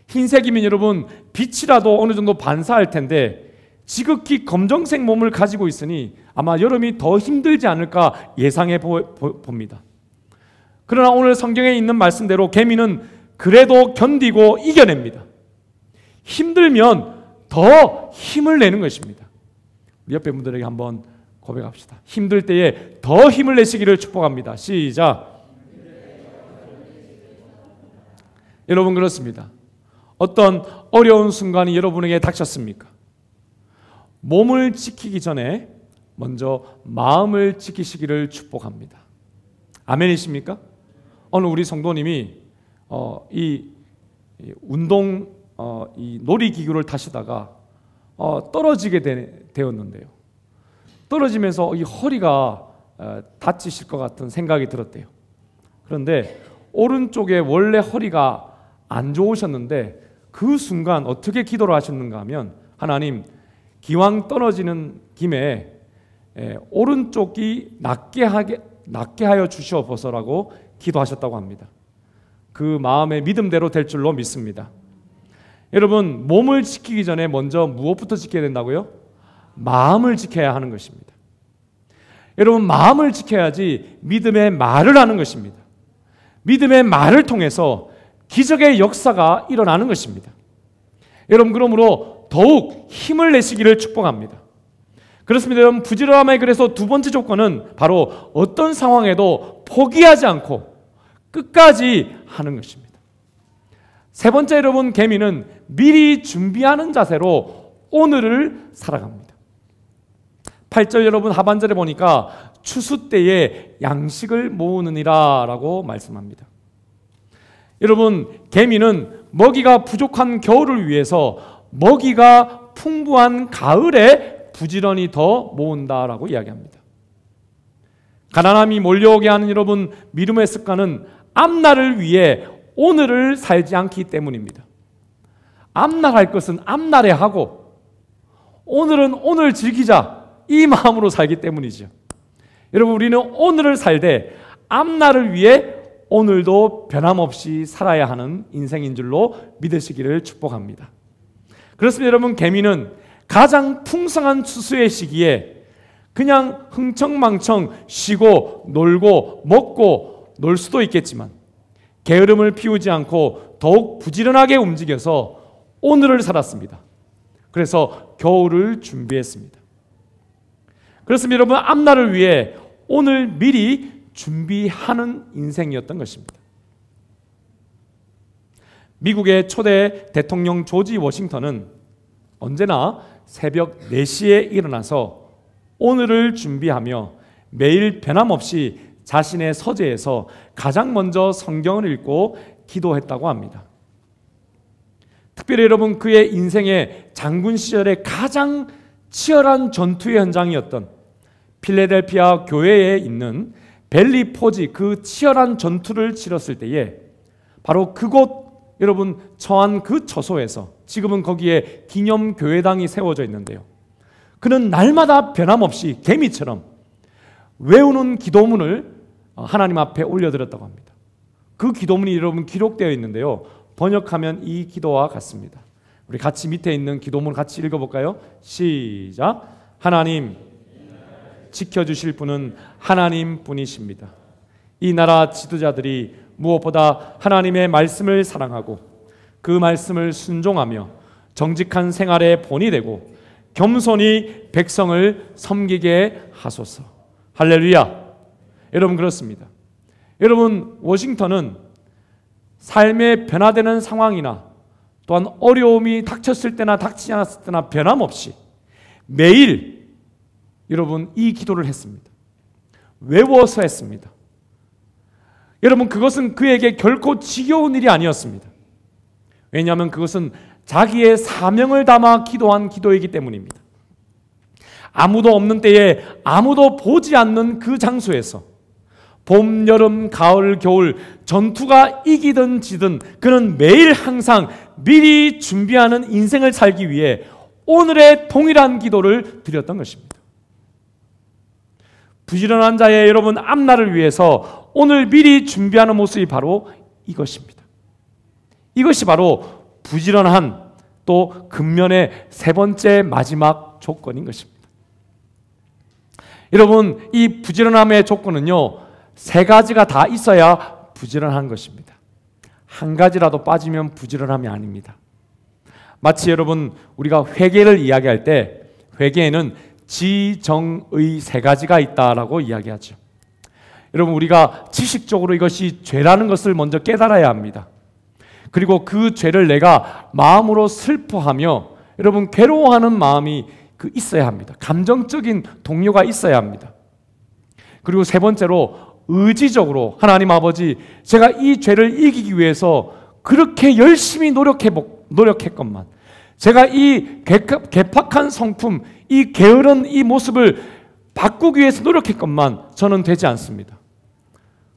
A: 흰색이면 여러분 빛이라도 어느 정도 반사할 텐데 지극히 검정색 몸을 가지고 있으니 아마 여름이 더 힘들지 않을까 예상해 봅니다. 그러나 오늘 성경에 있는 말씀대로 개미는 그래도 견디고 이겨냅니다. 힘들면 더 힘을 내는 것입니다. 우리 옆에 분들에게 한번 고백합시다. 힘들 때에 더 힘을 내시기를 축복합니다. 시작. 여러분 그렇습니다. 어떤 어려운 순간이 여러분에게 닥쳤습니까? 몸을 지키기 전에 먼저 마음을 지키시기를 축복합니다. 아멘이십니까? 오늘 우리 성도님이 이 운동 이 놀이기구를 타시다가 떨어지게 되었는데요. 떨어지면서 이 허리가 다치실 것 같은 생각이 들었대요. 그런데 오른쪽에 원래 허리가 안 좋으셨는데 그 순간 어떻게 기도를 하셨는가 하면 하나님 기왕 떨어지는 김에 오른쪽이 낫게 하여 주시옵소서라고 기도하셨다고 합니다. 그 마음의 믿음대로 될 줄로 믿습니다. 여러분 몸을 지키기 전에 먼저 무엇부터 지켜야 된다고요? 마음을 지켜야 하는 것입니다. 여러분 마음을 지켜야지 믿음의 말을 하는 것입니다. 믿음의 말을 통해서 기적의 역사가 일어나는 것입니다. 여러분 그러므로 더욱 힘을 내시기를 축복합니다. 그렇습니다. 여러분 부지런함의 그래서 두 번째 조건은 바로 어떤 상황에도 포기하지 않고 끝까지 하는 것입니다. 세 번째 여러분 개미는 미리 준비하는 자세로 오늘을 살아갑니다. 8절 여러분 하반절에 보니까 추수 때에 양식을 모으느니라 라고 말씀합니다. 여러분 개미는 먹이가 부족한 겨울을 위해서 먹이가 풍부한 가을에 부지런히 더 모은다라고 이야기합니다. 가난함이 몰려오게 하는 여러분 미움의 습관은 앞날을 위해 오늘을 살지 않기 때문입니다. 앞날 할 것은 앞날에 하고 오늘은 오늘 즐기자 이 마음으로 살기 때문이죠. 여러분 우리는 오늘을 살되 앞날을 위해 오늘도 변함없이 살아야 하는 인생인 줄로 믿으시기를 축복합니다. 그렇습니다. 여러분 개미는 가장 풍성한 추수의 시기에 그냥 흥청망청 쉬고 놀고 먹고 놀 수도 있겠지만 게으름을 피우지 않고 더욱 부지런하게 움직여서 오늘을 살았습니다. 그래서 겨울을 준비했습니다. 그렇습니다. 여러분 앞날을 위해 오늘 미리 준비하는 인생이었던 것입니다. 미국의 초대 대통령 조지 워싱턴은 언제나 새벽 4시에 일어나서 오늘을 준비하며 매일 변함없이 자신의 서재에서 가장 먼저 성경을 읽고 기도했다고 합니다. 특별히 여러분 그의 인생의 장군 시절에 가장 치열한 전투의 현장이었던 필라델피아 교회에 있는 벨리 포지 그 치열한 전투를 치렀을 때에 바로 그곳 여러분 처한 그 처소에서 지금은 거기에 기념교회당이 세워져 있는데요. 그는 날마다 변함없이 개미처럼 외우는 기도문을 하나님 앞에 올려드렸다고 합니다. 그 기도문이 여러분 기록되어 있는데요. 번역하면 이 기도와 같습니다. 우리 같이 밑에 있는 기도문 같이 읽어볼까요? 시작. 하나님 지켜주실 분은 하나님 분이십니다. 이 나라 지도자들이 무엇보다 하나님의 말씀을 사랑하고 그 말씀을 순종하며 정직한 생활의 본이 되고 겸손히 백성을 섬기게 하소서. 할렐루야. 여러분 그렇습니다. 여러분 워싱턴은 삶의 변화되는 상황이나 또한 어려움이 닥쳤을 때나 닥치지 않았을 때나 변함없이 매일 여러분 이 기도를 했습니다. 외워서 했습니다. 여러분 그것은 그에게 결코 지겨운 일이 아니었습니다. 왜냐하면 그것은 자기의 사명을 담아 기도한 기도이기 때문입니다. 아무도 없는 때에 아무도 보지 않는 그 장소에서 봄, 여름, 가을, 겨울 전투가 이기든 지든 그는 매일 항상 미리 준비하는 인생을 살기 위해 오늘의 동일한 기도를 드렸던 것입니다. 부지런한 자의 여러분 앞날을 위해서 오늘 미리 준비하는 모습이 바로 이것입니다. 이것이 바로 부지런한 또 근면의 세 번째 마지막 조건인 것입니다. 여러분, 이 부지런함의 조건은요, 세 가지가 다 있어야 부지런한 것입니다. 한 가지라도 빠지면 부지런함이 아닙니다. 마치 여러분, 우리가 회개를 이야기할 때 회개에는 지정의 세 가지가 있다라고 이야기하죠. 여러분, 우리가 지식적으로 이것이 죄라는 것을 먼저 깨달아야 합니다. 그리고 그 죄를 내가 마음으로 슬퍼하며 여러분 괴로워하는 마음이 있어야 합니다. 감정적인 동요가 있어야 합니다. 그리고 세 번째로 의지적으로 하나님 아버지, 제가 이 죄를 이기기 위해서 그렇게 열심히 노력했건만, 제가 이 괴팍한 성품, 이 게으른 이 모습을 바꾸기 위해서 노력했건만 저는 되지 않습니다.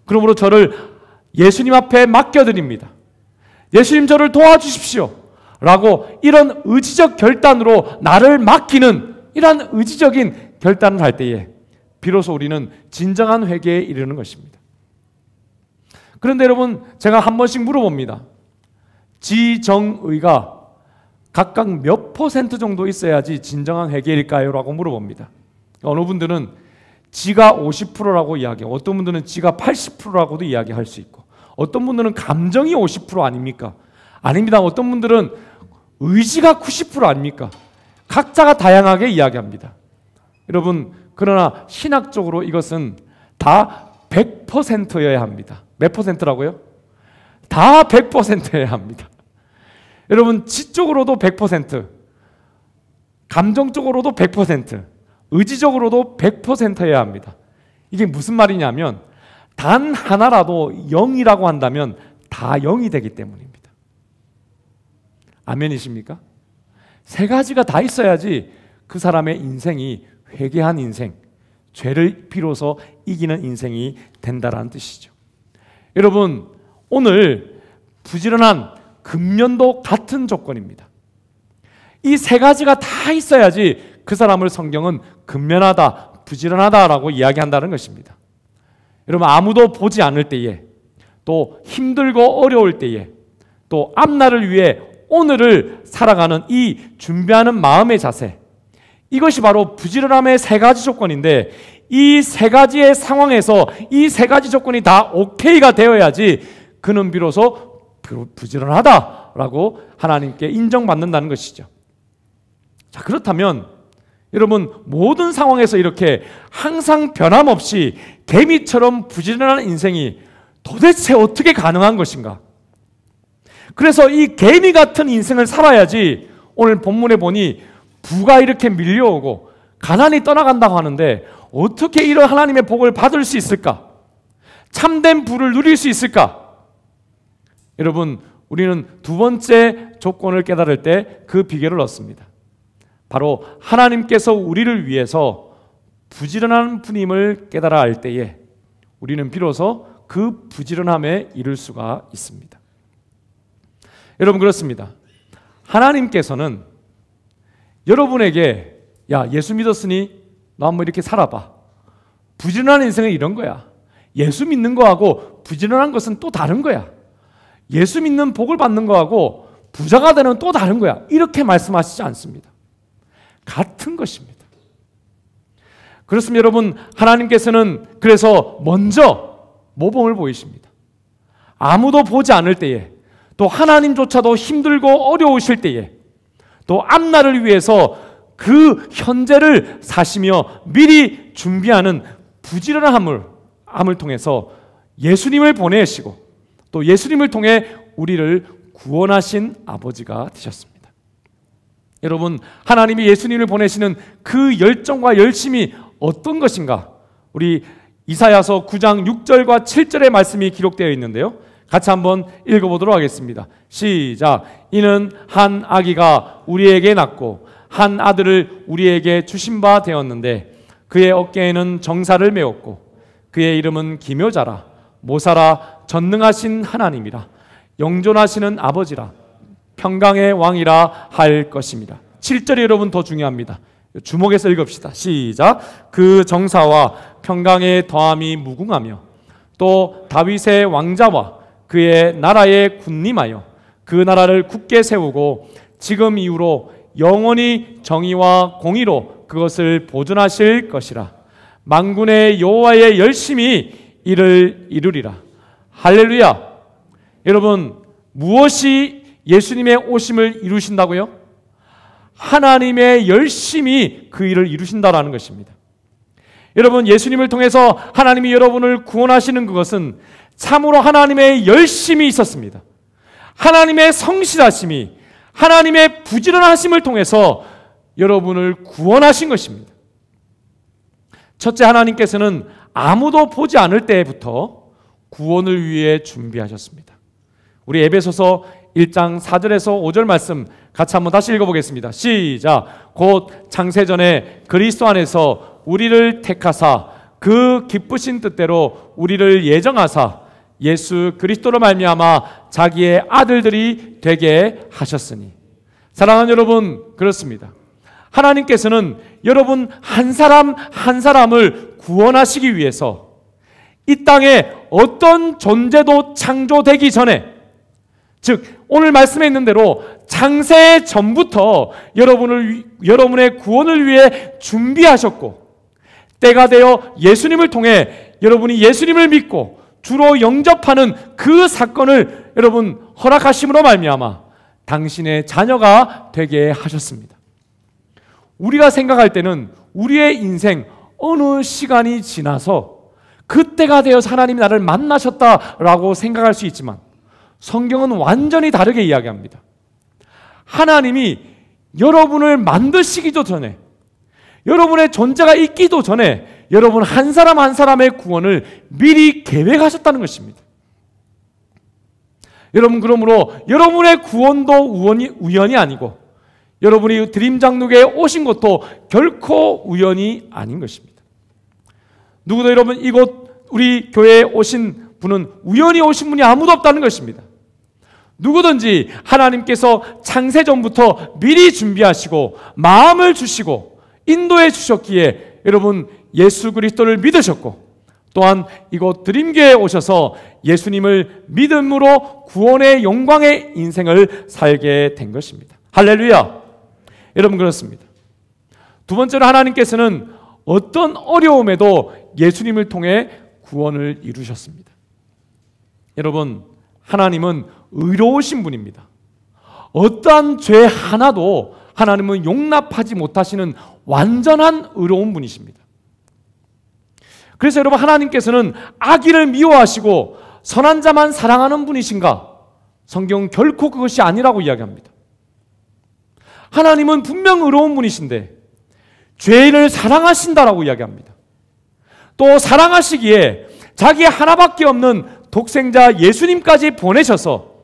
A: 그러므로 저를 예수님 앞에 맡겨드립니다. 예수님, 저를 도와주십시오 라고 이런 의지적 결단으로 나를 맡기는 이런 의지적인 결단을 할 때에 비로소 우리는 진정한 회개에 이르는 것입니다. 그런데 여러분, 제가 한 번씩 물어봅니다. 지정의가 각각 몇 % 정도 있어야지 진정한 회개일까요? 라고 물어봅니다. 어느 분들은 지가 50%라고 이야기하고, 어떤 분들은 지가 80%라고도 이야기할 수 있고, 어떤 분들은 감정이 50% 아닙니까? 아닙니다. 어떤 분들은 의지가 90% 아닙니까? 각자가 다양하게 이야기합니다. 여러분, 그러나 신학적으로 이것은 다 100%여야 합니다. 몇 %라고요? 다 100%여야 합니다. 여러분, 지적으로도 100%, 감정적으로도 100%, 의지적으로도 100%여야 합니다. 이게 무슨 말이냐면 단 하나라도 0이라고 한다면 다 0이 되기 때문입니다. 아멘이십니까? 세 가지가 다 있어야지 그 사람의 인생이 회개한 인생, 죄를 비로소 이기는 인생이 된다라는 뜻이죠. 여러분, 오늘 부지런한 근면도 같은 조건입니다. 이 세 가지가 다 있어야지 그 사람을 성경은 근면하다, 부지런하다라고 이야기한다는 것입니다. 여러분, 아무도 보지 않을 때에, 또 힘들고 어려울 때에, 또 앞날을 위해 오늘을 살아가는 이 준비하는 마음의 자세, 이것이 바로 부지런함의 세 가지 조건인데, 이 세 가지의 상황에서 이 세 가지 조건이 다 오케이가 되어야지 그는 비로소 부지런하다라고 하나님께 인정받는다는 것이죠. 자, 그렇다면 여러분, 모든 상황에서 이렇게 항상 변함없이 개미처럼 부지런한 인생이 도대체 어떻게 가능한 것인가? 그래서 이 개미 같은 인생을 살아야지 오늘 본문에 보니 부가 이렇게 밀려오고 가난이 떠나간다고 하는데 어떻게 이런 하나님의 복을 받을 수 있을까? 참된 부를 누릴 수 있을까? 여러분, 우리는 두 번째 조건을 깨달을 때 그 비결을 얻습니다. 바로 하나님께서 우리를 위해서 부지런한 분임을 깨달아 알 때에 우리는 비로소 그 부지런함에 이를 수가 있습니다. 여러분, 그렇습니다. 하나님께서는 여러분에게, 야, 예수 믿었으니 너 한번 이렇게 살아봐. 부지런한 인생은 이런 거야. 예수 믿는 거하고 부지런한 것은 또 다른 거야. 예수 믿는 복을 받는 거하고 부자가 되는 또 다른 거야. 이렇게 말씀하시지 않습니다. 같은 것입니다. 그렇습니다. 여러분, 하나님께서는 그래서 먼저 모범을 보이십니다. 아무도 보지 않을 때에, 또 하나님조차도 힘들고 어려우실 때에, 또 앞날을 위해서 그 현재를 사시며 미리 준비하는 부지런함을 통해서 예수님을 보내시고 또 예수님을 통해 우리를 구원하신 아버지가 되셨습니다. 여러분, 하나님이 예수님을 보내시는 그 열정과 열심이 어떤 것인가? 우리 이사야서 9장 6절과 7절의 말씀이 기록되어 있는데요, 같이 한번 읽어보도록 하겠습니다. 시작. 이는 한 아기가 우리에게 낳고 한 아들을 우리에게 주신 바 되었는데 그의 어깨에는 정사를 메었고 그의 이름은 기묘자라, 모사라, 전능하신 하나님이라, 영존하시는 아버지라, 평강의 왕이라 할 것입니다. 7절이 여러분 더 중요합니다. 주목해서 읽읍시다. 시작. 그 정사와 평강의 더함이 무궁하며 또 다윗의 왕자와 그의 나라에 군림하여 그 나라를 굳게 세우고 지금 이후로 영원히 정의와 공의로 그것을 보존하실 것이라. 만군의 여호와의 열심히 이를 이루리라. 할렐루야. 여러분, 무엇이 예수님의 오심을 이루신다고요? 하나님의 열심히 그 일을 이루신다라는 것입니다. 여러분, 예수님을 통해서 하나님이 여러분을 구원하시는 그것은 참으로 하나님의 열심이 있었습니다. 하나님의 성실하심이, 하나님의 부지런하심을 통해서 여러분을 구원하신 것입니다. 첫째, 하나님께서는 아무도 보지 않을 때부터 구원을 위해 준비하셨습니다. 우리 에베소서 1장 4절에서 5절 말씀 같이 한번 다시 읽어보겠습니다. 시작. 곧 창세전에 그리스도 안에서 우리를 택하사 그 기쁘신 뜻대로 우리를 예정하사 예수 그리스도로 말미암아 자기의 아들들이 되게 하셨으니. 사랑하는 여러분, 그렇습니다. 하나님께서는 여러분 한 사람 한 사람을 구원하시기 위해서 이 땅에 어떤 존재도 창조되기 전에, 즉 오늘 말씀에 있는 대로 창세 전부터 여러분의 구원을 위해 준비하셨고, 때가 되어 예수님을 통해 여러분이 예수님을 믿고 주로 영접하는 그 사건을 여러분 허락하심으로 말미암아 당신의 자녀가 되게 하셨습니다. 우리가 생각할 때는 우리의 인생 어느 시간이 지나서 그때가 되어서 하나님이 나를 만나셨다라고 생각할 수 있지만 성경은 완전히 다르게 이야기합니다. 하나님이 여러분을 만드시기도 전에, 여러분의 존재가 있기도 전에 여러분 한 사람 한 사람의 구원을 미리 계획하셨다는 것입니다. 여러분, 그러므로 여러분의 구원도 우연이 아니고 여러분이 드림 장로교에 오신 것도 결코 우연이 아닌 것입니다. 누구도 여러분 이곳 우리 교회에 오신 분은 우연히 오신 분이 아무도 없다는 것입니다. 누구든지 하나님께서 창세전부터 미리 준비하시고 마음을 주시고 인도해 주셨기에 여러분 예수 그리스도를 믿으셨고, 또한 이곳 드림교회에 오셔서 예수님을 믿음으로 구원의 영광의 인생을 살게 된 것입니다. 할렐루야. 여러분, 그렇습니다. 두 번째로 하나님께서는 어떤 어려움에도 예수님을 통해 구원을 이루셨습니다. 여러분, 하나님은 의로우신 분입니다. 어떠한 죄 하나도 하나님은 용납하지 못하시는 완전한 의로운 분이십니다. 그래서 여러분, 하나님께서는 악인을 미워하시고 선한 자만 사랑하는 분이신가? 성경은 결코 그것이 아니라고 이야기합니다. 하나님은 분명 의로운 분이신데 죄인을 사랑하신다라고 이야기합니다. 또 사랑하시기에 자기 하나밖에 없는 독생자 예수님까지 보내셔서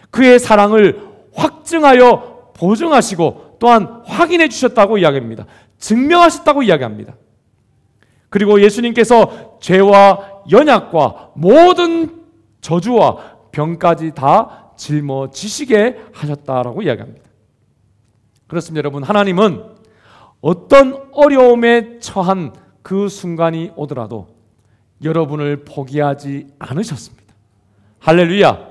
A: 그의 사랑을 확증하여 보증하시고 또한 확인해 주셨다고 이야기합니다. 증명하셨다고 이야기합니다. 그리고 예수님께서 죄와 연약과 모든 저주와 병까지 다 짊어지시게 하셨다라고 이야기합니다. 그렇습니다. 여러분, 하나님은 어떤 어려움에 처한 그 순간이 오더라도 여러분을 포기하지 않으셨습니다. 할렐루야.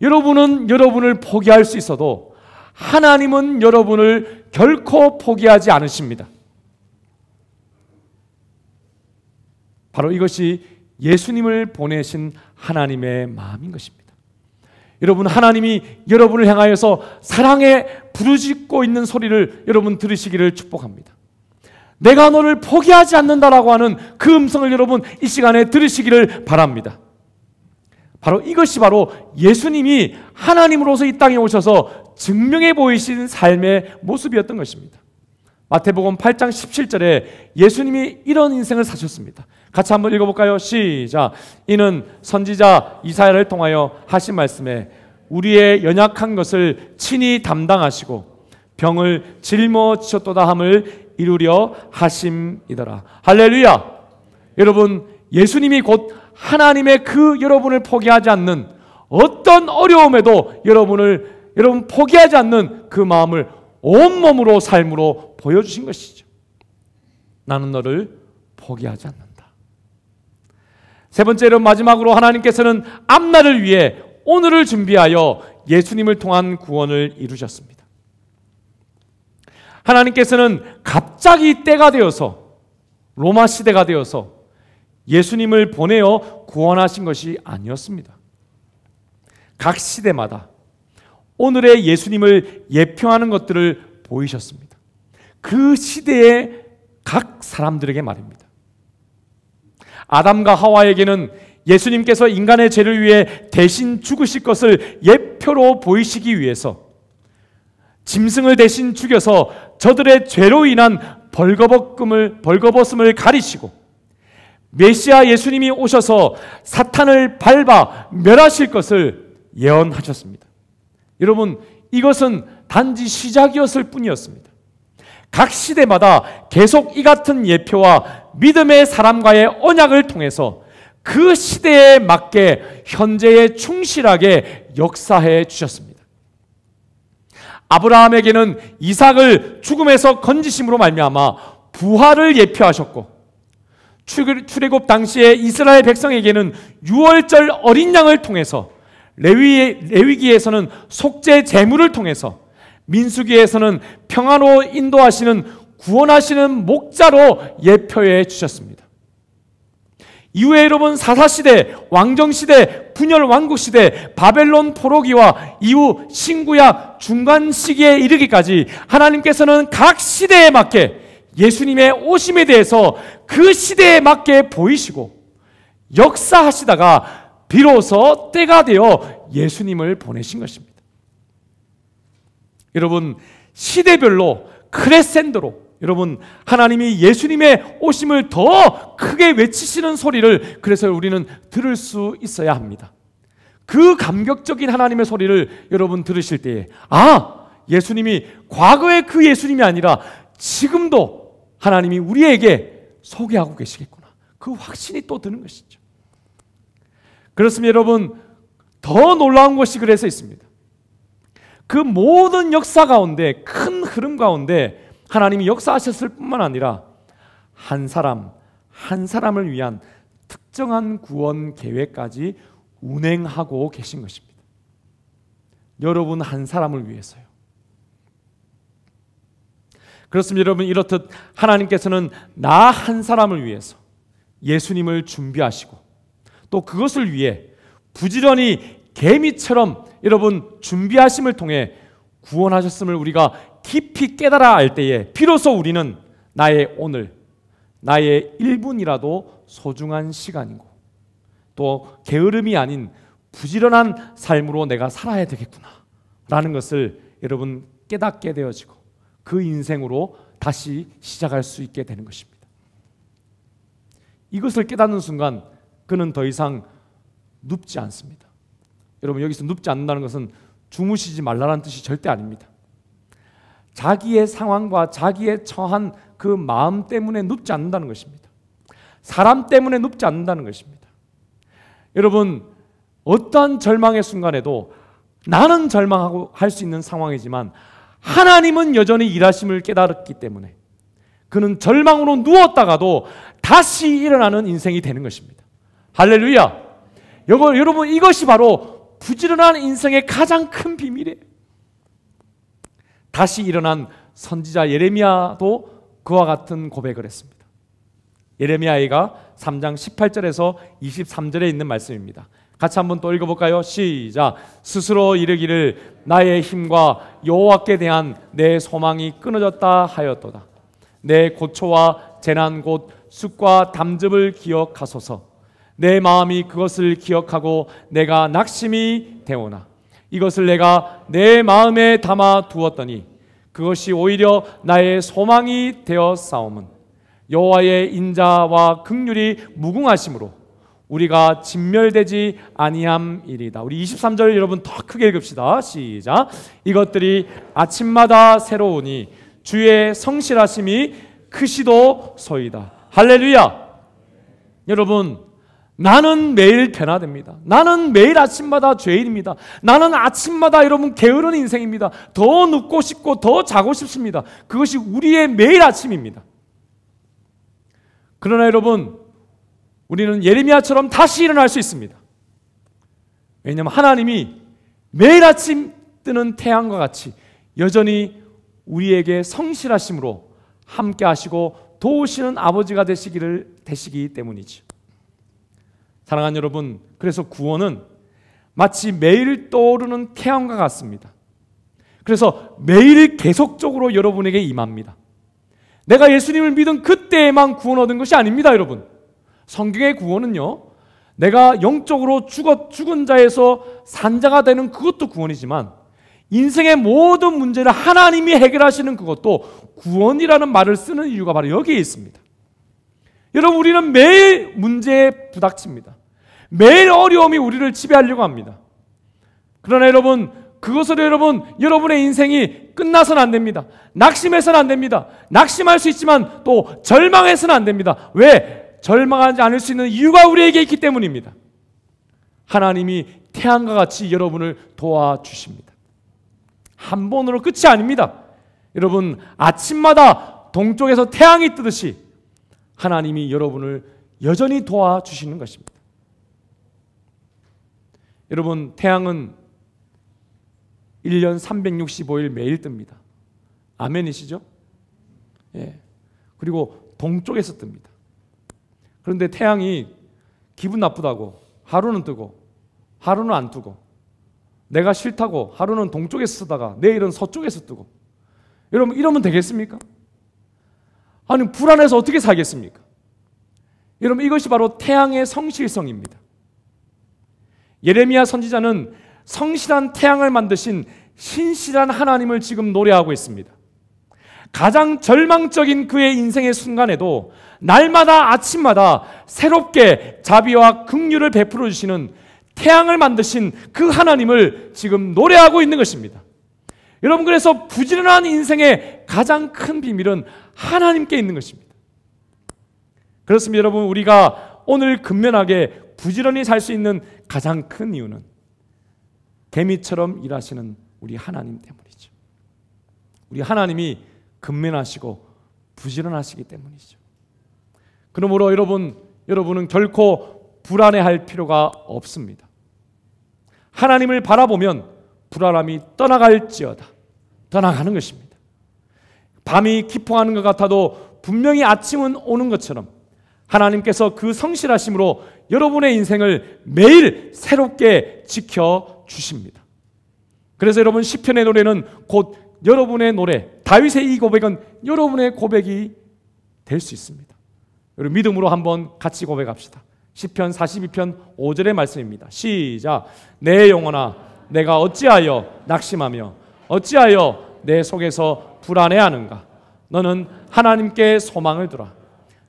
A: 여러분은 여러분을 포기할 수 있어도 하나님은 여러분을 결코 포기하지 않으십니다. 바로 이것이 예수님을 보내신 하나님의 마음인 것입니다. 여러분, 하나님이 여러분을 향하여서 사랑에 부르짖고 있는 소리를 여러분 들으시기를 축복합니다. 내가 너를 포기하지 않는다라고 하는 그 음성을 여러분 이 시간에 들으시기를 바랍니다. 바로 이것이 바로 예수님이 하나님으로서 이 땅에 오셔서 증명해 보이신 삶의 모습이었던 것입니다. 마태복음 8장 17절에 예수님이 이런 인생을 사셨습니다. 같이 한번 읽어볼까요? 시작. 이는 선지자 이사야를 통하여 하신 말씀에 우리의 연약한 것을 친히 담당하시고 병을 짊어지셨도다 함을 이루려 하심이더라. 할렐루야. 여러분, 예수님이 곧 하나님의 그 여러분을 포기하지 않는, 어떤 어려움에도 여러분 포기하지 않는 그 마음을 온몸으로 삶으로 보여주신 것이죠. 나는 너를 포기하지 않는다. 세 번째로, 마지막으로 하나님께서는 앞날을 위해 오늘을 준비하여 예수님을 통한 구원을 이루셨습니다. 하나님께서는 갑자기 때가 되어서, 로마 시대가 되어서 예수님을 보내어 구원하신 것이 아니었습니다. 각 시대마다 오늘의 예수님을 예표하는 것들을 보이셨습니다. 그 시대의 각 사람들에게 말입니다. 아담과 하와에게는 예수님께서 인간의 죄를 위해 대신 죽으실 것을 예표로 보이시기 위해서 짐승을 대신 죽여서 저들의 죄로 인한 벌거벗음을 가리시고, 메시아 예수님이 오셔서 사탄을 밟아 멸하실 것을 예언하셨습니다. 여러분, 이것은 단지 시작이었을 뿐이었습니다. 각 시대마다 계속 이 같은 예표와 믿음의 사람과의 언약을 통해서 그 시대에 맞게 현재에 충실하게 역사해 주셨습니다. 아브라함에게는 이삭을 죽음에서 건지심으로 말미암아 부활을 예표하셨고, 출애굽 당시에 이스라엘 백성에게는 유월절 어린 양을 통해서, 레위기에서는 속죄 제물을 통해서, 민수기에서는 평화로 인도하시는 구원하시는 목자로 예표해 주셨습니다. 이후에 여러분, 사사시대, 왕정시대, 분열 왕국시대, 바벨론 포로기와 이후 신구약 중간 시기에 이르기까지 하나님께서는 각 시대에 맞게 예수님의 오심에 대해서 그 시대에 맞게 보이시고 역사하시다가 비로소 때가 되어 예수님을 보내신 것입니다. 여러분, 시대별로 크레센도로 여러분, 하나님이 예수님의 오심을 더 크게 외치시는 소리를 그래서 우리는 들을 수 있어야 합니다. 그 감격적인 하나님의 소리를 여러분 들으실 때에, 아, 예수님이 과거의 그 예수님이 아니라 지금도 하나님이 우리에게 소개하고 계시겠구나, 그 확신이 또 드는 것이죠. 그렇습니다. 여러분, 더 놀라운 것이 그래서 있습니다. 그 모든 역사 가운데, 큰 흐름 가운데 하나님이 역사하셨을 뿐만 아니라 한 사람 한 사람을 위한 특정한 구원 계획까지 운행하고 계신 것입니다. 여러분 한 사람을 위해서요. 그렇습니다. 여러분, 이렇듯 하나님께서는 나 한 사람을 위해서 예수님을 준비하시고 또 그것을 위해 부지런히 개미처럼 여러분 준비하심을 통해 구원하셨음을 우리가 깊이 깨달아 알 때에 비로소 우리는 나의 오늘, 나의 1분이라도 소중한 시간이고 또 게으름이 아닌 부지런한 삶으로 내가 살아야 되겠구나 라는 것을 여러분 깨닫게 되어지고 그 인생으로 다시 시작할 수 있게 되는 것입니다. 이것을 깨닫는 순간 그는 더 이상 눕지 않습니다. 여러분, 여기서 눕지 않는다는 것은 주무시지 말라는 뜻이 절대 아닙니다. 자기의 상황과 자기의 처한 그 마음 때문에 눕지 않는다는 것입니다. 사람 때문에 눕지 않는다는 것입니다. 여러분, 어떠한 절망의 순간에도 나는 절망하고 할 수 있는 상황이지만 하나님은 여전히 일하심을 깨달았기 때문에 그는 절망으로 누웠다가도 다시 일어나는 인생이 되는 것입니다. 할렐루야! 여러분, 이것이 바로 부지런한 인생의 가장 큰 비밀이에요. 다시 일어난 선지자 예레미야도 그와 같은 고백을 했습니다. 예레미야가 3장 18절에서 23절에 있는 말씀입니다. 같이 한번 또 읽어볼까요? 시작. 스스로 이르기를 나의 힘과 여호와께 대한 내 소망이 끊어졌다 하였도다. 내 고초와 재난 곧 쑥과 담즙을 기억하소서. 내 마음이 그것을 기억하고 내가 낙심이 되오나 이것을 내가 내 마음에 담아 두었더니 그것이 오히려 나의 소망이 되어 싸움은 여호와의 인자와 긍휼이 무궁하심으로 우리가 진멸되지 아니함이리다. 우리 23절 여러분 더 크게 읽읍시다. 시작. 이것들이 아침마다 새로우니 주의 성실하심이 크시도소이다. 할렐루야. 여러분, 나는 매일 변화됩니다. 나는 매일 아침마다 죄인입니다. 나는 아침마다 여러분 게으른 인생입니다. 더 눕고 싶고 더 자고 싶습니다. 그것이 우리의 매일 아침입니다. 그러나 여러분, 우리는 예레미야처럼 다시 일어날 수 있습니다. 왜냐하면 하나님이 매일 아침 뜨는 태양과 같이 여전히 우리에게 성실하심으로 함께 하시고 도우시는 아버지가 되시기 때문이죠. 사랑하는 여러분, 그래서 구원은 마치 매일 떠오르는 태양과 같습니다. 그래서 매일 계속적으로 여러분에게 임합니다. 내가 예수님을 믿은 그때에만 구원 얻은 것이 아닙니다, 여러분. 성경의 구원은요, 내가 영적으로 죽은 자에서 산 자가 되는 그것도 구원이지만 인생의 모든 문제를 하나님이 해결하시는 그것도 구원이라는 말을 쓰는 이유가 바로 여기에 있습니다. 여러분, 우리는 매일 문제에 부닥칩니다. 매일 어려움이 우리를 지배하려고 합니다. 그러나 여러분, 그것으로 여러분의 인생이 끝나서는 안 됩니다. 낙심해서는 안 됩니다. 낙심할 수 있지만 또 절망해서는 안 됩니다. 왜? 절망하지 않을 수 있는 이유가 우리에게 있기 때문입니다. 하나님이 태양과 같이 여러분을 도와주십니다. 한 번으로 끝이 아닙니다. 여러분, 아침마다 동쪽에서 태양이 뜨듯이 하나님이 여러분을 여전히 도와주시는 것입니다. 여러분, 태양은 1년 365일 매일 뜹니다. 아멘이시죠? 예. 그리고 동쪽에서 뜹니다. 그런데 태양이 기분 나쁘다고 하루는 뜨고 하루는 안 뜨고, 내가 싫다고 하루는 동쪽에서 쓰다가 내일은 서쪽에서 뜨고, 여러분, 이러면 되겠습니까? 아니, 불안해서 어떻게 살겠습니까? 여러분, 이것이 바로 태양의 성실성입니다. 예레미야 선지자는 성실한 태양을 만드신 신실한 하나님을 지금 노래하고 있습니다. 가장 절망적인 그의 인생의 순간에도 날마다 아침마다 새롭게 자비와 긍휼을 베풀어 주시는 태양을 만드신 그 하나님을 지금 노래하고 있는 것입니다. 여러분, 그래서 부지런한 인생의 가장 큰 비밀은 하나님께 있는 것입니다. 그렇습니다. 여러분, 우리가 오늘 근면하게 부지런히 살 수 있는 가장 큰 이유는 개미처럼 일하시는 우리 하나님 때문이죠. 우리 하나님이 근면하시고 부지런하시기 때문이죠. 그러므로 여러분은 결코 불안해할 필요가 없습니다. 하나님을 바라보면 불안함이 떠나갈지어다. 떠나가는 것입니다. 밤이 기포하는 것 같아도 분명히 아침은 오는 것처럼 하나님께서 그 성실하심으로 여러분의 인생을 매일 새롭게 지켜주십니다. 그래서 여러분, 시편의 노래는 곧 여러분의 노래, 다윗의 이 고백은 여러분의 고백이 될 수 있습니다. 여러분, 믿음으로 한번 같이 고백합시다. 시편 42편 5절의 말씀입니다. 시작. 내 영혼아, 내가 어찌하여 낙심하며 어찌하여 내 속에서 불안해하는가? 너는 하나님께 소망을 두라.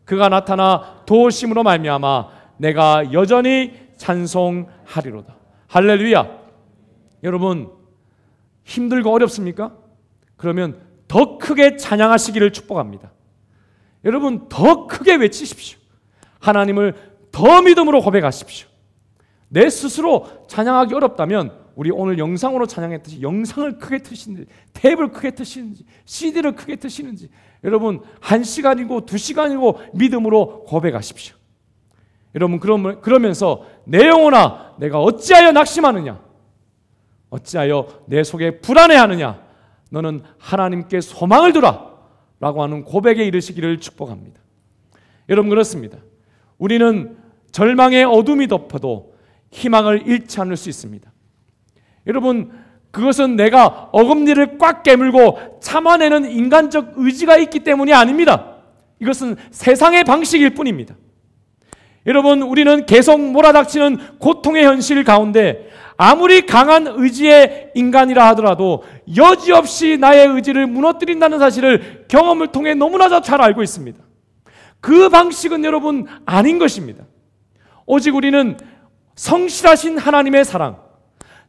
A: 그가 나타나 도우심으로 말미암아 내가 여전히 찬송하리로다. 할렐루야. 여러분, 힘들고 어렵습니까? 그러면 더 크게 찬양하시기를 축복합니다. 여러분, 더 크게 외치십시오. 하나님을 더 믿음으로 고백하십시오. 내 스스로 찬양하기 어렵다면 우리 오늘 영상으로 찬양했듯이 영상을 크게 트시는지, 탭을 크게 트시는지, CD를 크게 트시는지, 여러분 1시간이고 2시간이고 믿음으로 고백하십시오. 여러분, 그러면서 내 영혼아, 내가 어찌하여 낙심하느냐? 어찌하여 내 속에 불안해하느냐? 너는 하나님께 소망을 두라 라고 하는 고백에 이르시기를 축복합니다. 여러분, 그렇습니다. 우리는 절망의 어둠이 덮어도 희망을 잃지 않을 수 있습니다. 여러분, 그것은 내가 어금니를 꽉 깨물고 참아내는 인간적 의지가 있기 때문이 아닙니다. 이것은 세상의 방식일 뿐입니다. 여러분, 우리는 계속 몰아닥치는 고통의 현실 가운데 아무리 강한 의지의 인간이라 하더라도 여지없이 나의 의지를 무너뜨린다는 사실을 경험을 통해 너무나 잘 알고 있습니다. 그 방식은 여러분 아닌 것입니다. 오직 우리는 성실하신 하나님의 사랑,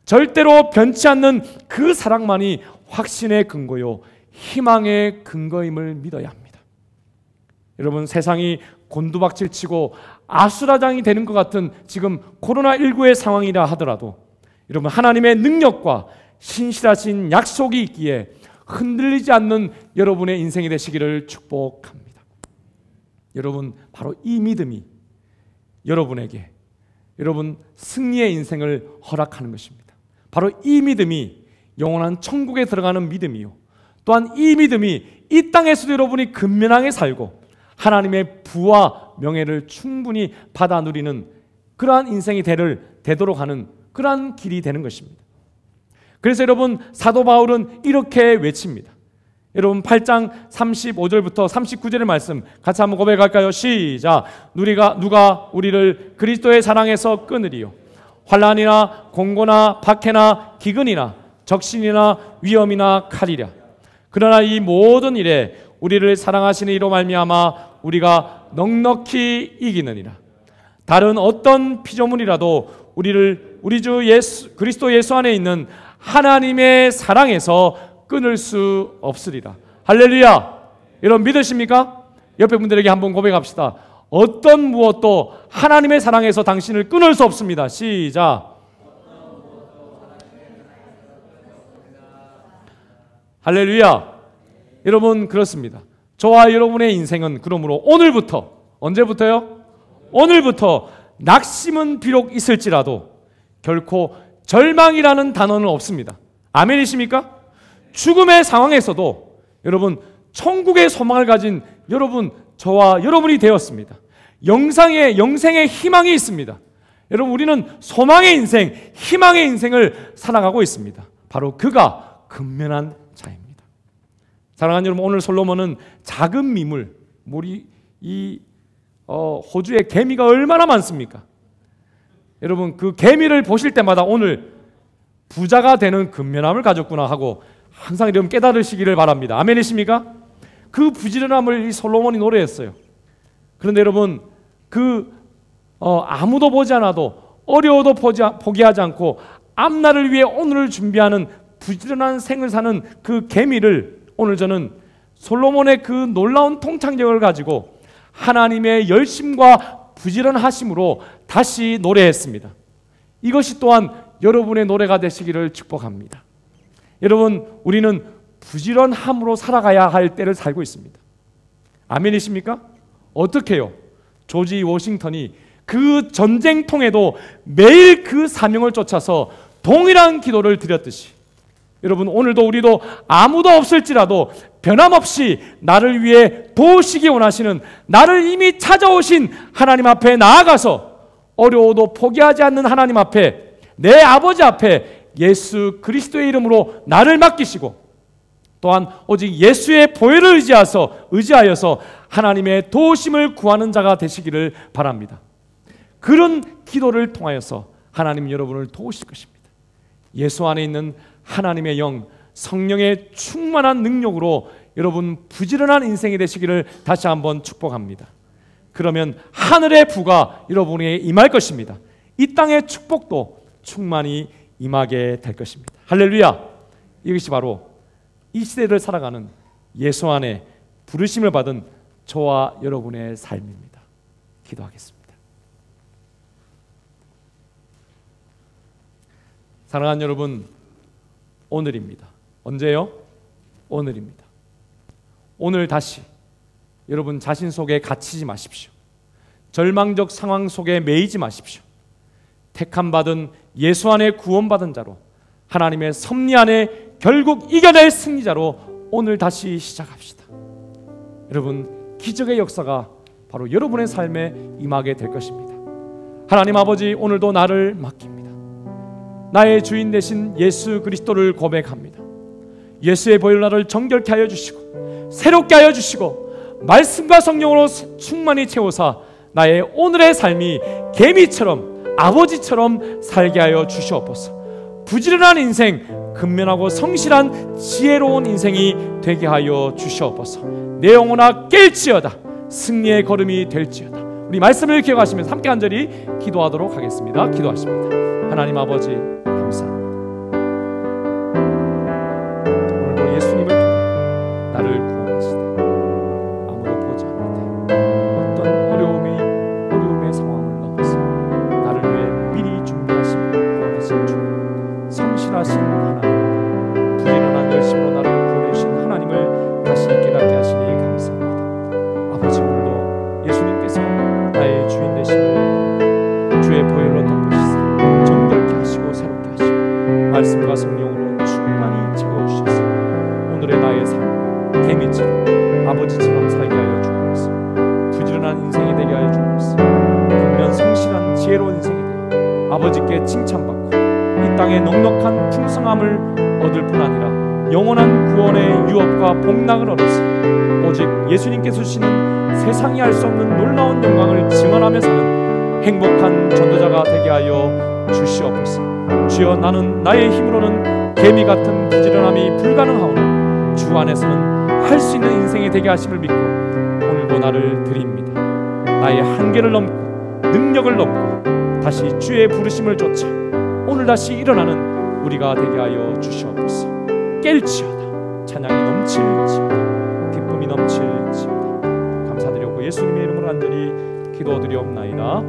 A: 절대로 변치 않는 그 사랑만이 확신의 근거요 희망의 근거임을 믿어야 합니다. 여러분, 세상이 곤두박질치고 아수라장이 되는 것 같은 지금 코로나19의 상황이라 하더라도 여러분, 하나님의 능력과 신실하신 약속이 있기에 흔들리지 않는 여러분의 인생이 되시기를 축복합니다. 여러분, 바로 이 믿음이 여러분에게 여러분 승리의 인생을 허락하는 것입니다. 바로 이 믿음이 영원한 천국에 들어가는 믿음이요, 또한 이 믿음이 이 땅에서도 여러분이 근면하게 살고 하나님의 부와 명예를 충분히 받아 누리는 그러한 인생이 되도록 하는 그러한 길이 되는 것입니다. 그래서 여러분, 사도 바울은 이렇게 외칩니다. 여러분, 8장 35절부터 39절의 말씀 같이 한번 고백할까요? 시작. 누가 우리를 그리스도의 사랑에서 끊으리요? 환난이나 공고나 박해나 기근이나 적신이나 위험이나 칼이랴. 그러나 이 모든 일에 우리를 사랑하시는 이로 말미암아 우리가 넉넉히 이기느니라. 다른 어떤 피조물이라도 우리 주 예수 그리스도 예수 안에 있는 하나님의 사랑에서 끊을 수 없으리라. 할렐루야. 여러분, 믿으십니까? 옆에 분들에게 한번 고백합시다. 어떤 무엇도 하나님의 사랑에서 당신을 끊을 수 없습니다. 시작. 할렐루야. 여러분, 그렇습니다. 저와 여러분의 인생은 그러므로 오늘부터, 언제부터요? 오늘부터 낙심은 비록 있을지라도 결코 절망이라는 단어는 없습니다. 아멘이십니까? 죽음의 상황에서도 여러분, 천국의 소망을 가진 여러분, 저와 여러분이 되었습니다. 영생의 희망이 있습니다. 여러분, 우리는 소망의 인생, 희망의 인생을 살아가고 있습니다. 바로 그가 근면한 자입니다. 사랑하는 여러분, 오늘 솔로몬은 작은 물이 호주에 개미가 얼마나 많습니까? 여러분, 그 개미를 보실 때마다 오늘 부자가 되는 근면함을 가졌구나 하고 항상 여러분 깨달으시기를 바랍니다. 아멘이십니까? 그 부지런함을 이 솔로몬이 노래했어요. 그런데 여러분, 아무도 보지 않아도 어려워도 포기하지 않고 앞날을 위해 오늘을 준비하는 부지런한 생을 사는 그 개미를 오늘 저는 솔로몬의 그 놀라운 통찰력을 가지고 하나님의 열심과 부지런하심으로 다시 노래했습니다. 이것이 또한 여러분의 노래가 되시기를 축복합니다. 여러분, 우리는 부지런함으로 살아가야 할 때를 살고 있습니다. 아멘이십니까? 어떻게 해요? 조지 워싱턴이 그 전쟁통에도 매일 그 사명을 쫓아서 동일한 기도를 드렸듯이 여러분, 오늘도 우리도 아무도 없을지라도 변함없이 나를 위해 도우시기 원하시는, 나를 이미 찾아오신 하나님 앞에 나아가서 어려워도 포기하지 않는 하나님 앞에, 내 아버지 앞에 예수 그리스도의 이름으로 나를 맡기시고 또한 오직 예수의 보혈을 의지하여서 하나님의 도우심을 구하는 자가 되시기를 바랍니다. 그런 기도를 통하여서 하나님 여러분을 도우실 것입니다. 예수 안에 있는 하나님의 영, 성령의 충만한 능력으로 여러분 부지런한 인생이 되시기를 다시 한번 축복합니다. 그러면 하늘의 부가 여러분에게 임할 것입니다. 이 땅의 축복도 충만히 임하게 될 것입니다. 할렐루야. 이것이 바로 이 시대를 살아가는 예수 안에 부르심을 받은 저와 여러분의 삶입니다. 기도하겠습니다. 사랑하는 여러분, 오늘입니다. 언제요? 오늘입니다. 오늘 다시 여러분 자신 속에 갇히지 마십시오. 절망적 상황 속에 매이지 마십시오. 택함받은 예수 안에 구원받은 자로, 하나님의 섭리 안에 결국 이겨낼 승리자로 오늘 다시 시작합시다. 여러분, 기적의 역사가 바로 여러분의 삶에 임하게 될 것입니다. 하나님 아버지, 오늘도 나를 맡깁니다. 나의 주인 되신 예수 그리스도를 고백합니다. 예수의 보혈로 나를 정결케 하여 주시고 새롭게 하여 주시고 말씀과 성령으로 충만히 채워사 나의 오늘의 삶이 개미처럼 아버지처럼 살게 하여 주시옵소서. 부지런한 인생, 근면하고 성실한 지혜로운 인생이 되게 하여 주시옵소서. 내 영혼아 깰지어다. 승리의 걸음이 될지어다. 우리 말씀을 기억하시면서 함께 간절히 기도하도록 하겠습니다. 기도하십니다. 하나님 아버지, 감사합니다. 오늘도 예수님을 통해 나를 구원하시되 아무도 보지 않을 때 어떤 어려움의 상황 전능하신 하나님, 부지런한 열심으로 나를 구원해 주신 하나님을 다시 깨닫게 하시니 감사합니다. 아버지, 오늘도 예수님께서 나의 주인 되심을 주의 보혈로 덮으시사 정결케 하시고 새롭게 하시고 말씀과 성령으로 충만히 채워주셔서 오늘의 나의 삶 개미처럼 아버지처럼 살게 하여 주옵소서. 부지런한 인생이 되게 하여 주옵소서. 근면 성실한 지혜로운 인생이 되어 아버지께 칭찬받고 이 땅의 넉넉한 풍성함을 얻을 뿐 아니라 영원한 구원의 유업과 복락을 얻어서 오직 예수님께서 주시는 세상이 알 수 없는 놀라운 영광을 증언하며 사는 행복한 전도자가 되게 하여 주시옵소서. 주여, 나는 나의 힘으로는 개미 같은 부지런함이 불가능하오나 주 안에서는 할 수 있는 인생이 되게 하심을 믿고 오늘도 나를 드립니다. 나의 한계를 넘고 능력을 넘고 다시 주의 부르심을 쫓아 오늘 다시 일어나는 우리가 되게 하여 주시옵소서. 깰지어다. 찬양이 넘칠지어다. 기쁨이 넘칠지어다. 감사드리고 예수님의 이름으로 간절히 기도드리옵나이다.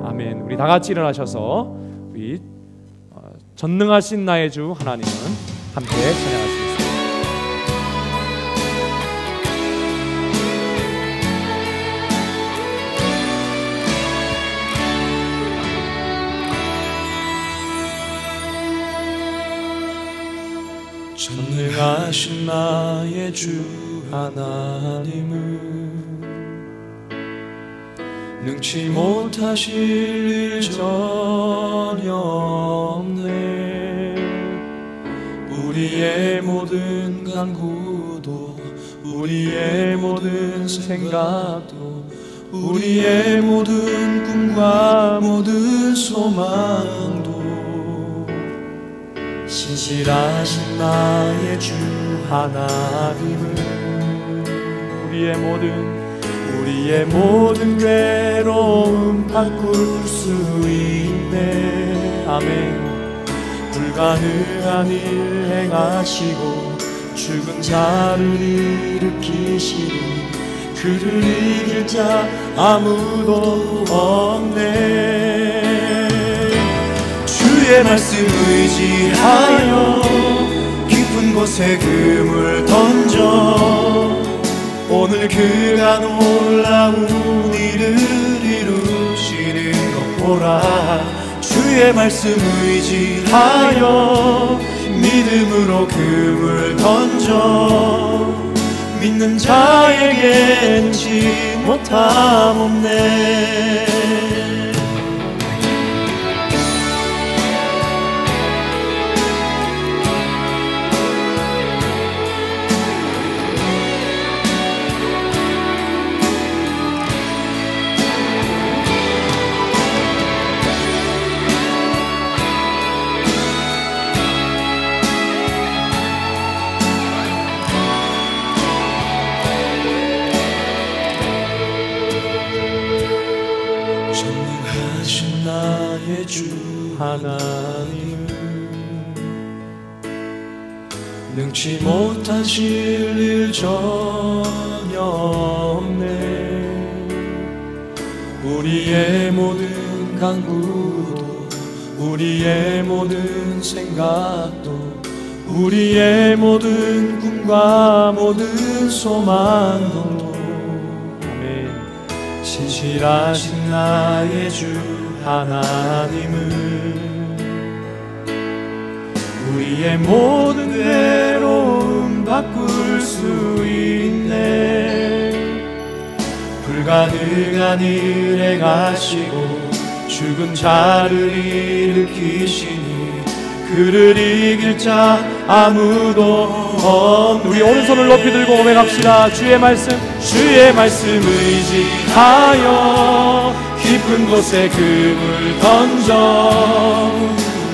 A: 아멘. 우리 다 같이 일어나셔서 우리 전능하신 나의 주 하나님은 함께 찬양하시겠습니다.
D: 전능하신 나의 주 하나님은 능치 못하실 일 전혀 없네. 우리의 모든 간구도 우리의 모든 생각도 우리의 모든 꿈과 모든 소망도 신실하신 나의 주 하나님은 우리의 모든 괴로움 바꿀 수 있네. 아멘. 불가능한 일 행하시고 죽은 자를 일으키시니 그를 이길 자 아무도 없네. 주의 말씀 의지하여 깊은 곳에 그물 던져 오늘 그가 놀라운 일을 이루시는 것 보라. 주의 말씀 의지하여 믿음으로 그물 던져 믿는 자에게 능치 못함 없네. 하나님은 능치 못하실 일 전혀 없네. 우리의 모든 간구도 우리의 모든 생각도 우리의 모든 꿈과 모든 소망도 아멘. 신실하신 나의 주 하나님은 우리의 모든 괴로움 바꿀 수 있네. 불가능한 일 행하시고 죽은 자를 일으키시니 그를 이길 자 아무도 없네.
A: 우리 오른손을 높이 들고 고백합시다. 주의 말씀
D: 의지하여 깊은 곳에 그물 던져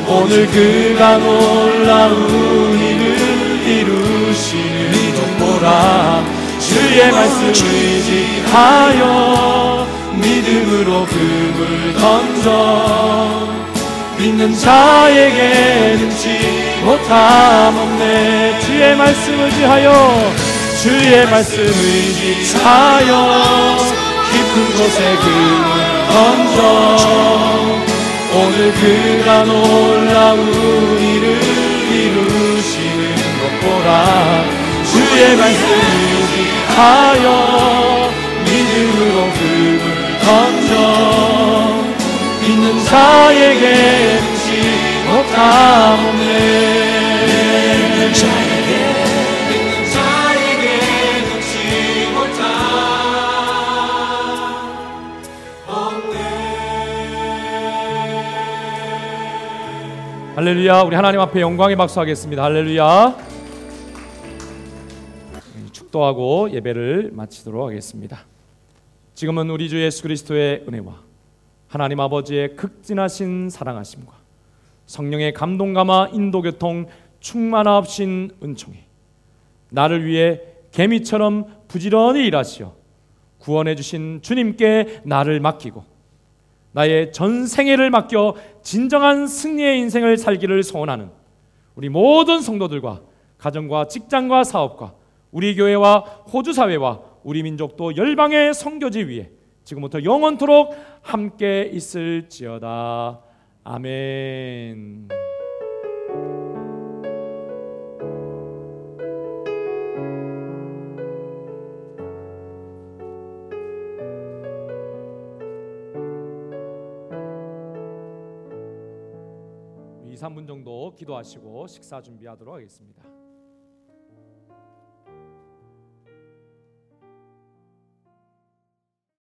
D: 오늘 그가 놀라운 일을 이루시는 것 보라. 주의 말씀 의지하여 믿음으로 그물 던져 믿는 자에게 능치 못함 없네. 주의 말씀 의지하여 깊은 곳에 그물 던져 오늘 그가 놀라운 일을 이루시는 것보다 주의 말씀을 의지하여 믿음으로 금을 던져 믿는 자에게 능치 못함 없네. 믿는 자에게 능치 못함 없네.
A: 할렐루야. 우리 하나님 앞에 영광의 박수하겠습니다. 할렐루야. 축도하고 예배를 마치도록 하겠습니다. 지금은 우리 주 예수 그리스도의 은혜와 하나님 아버지의 극진하신 사랑하심과 성령의 감동감화 인도교통 충만하신 은총이 나를 위해 개미처럼 부지런히 일하시어 구원해 주신 주님께 나를 맡기고 나의 전생애를 맡겨 진정한 승리의 인생을 살기를 소원하는 우리 모든 성도들과 가정과 직장과 사업과 우리 교회와 호주 사회와 우리 민족도 열방의 선교지 위에 지금부터 영원토록 함께 있을지어다. 아멘. (2~3분) 정도 기도하시고 식사 준비하도록 하겠습니다.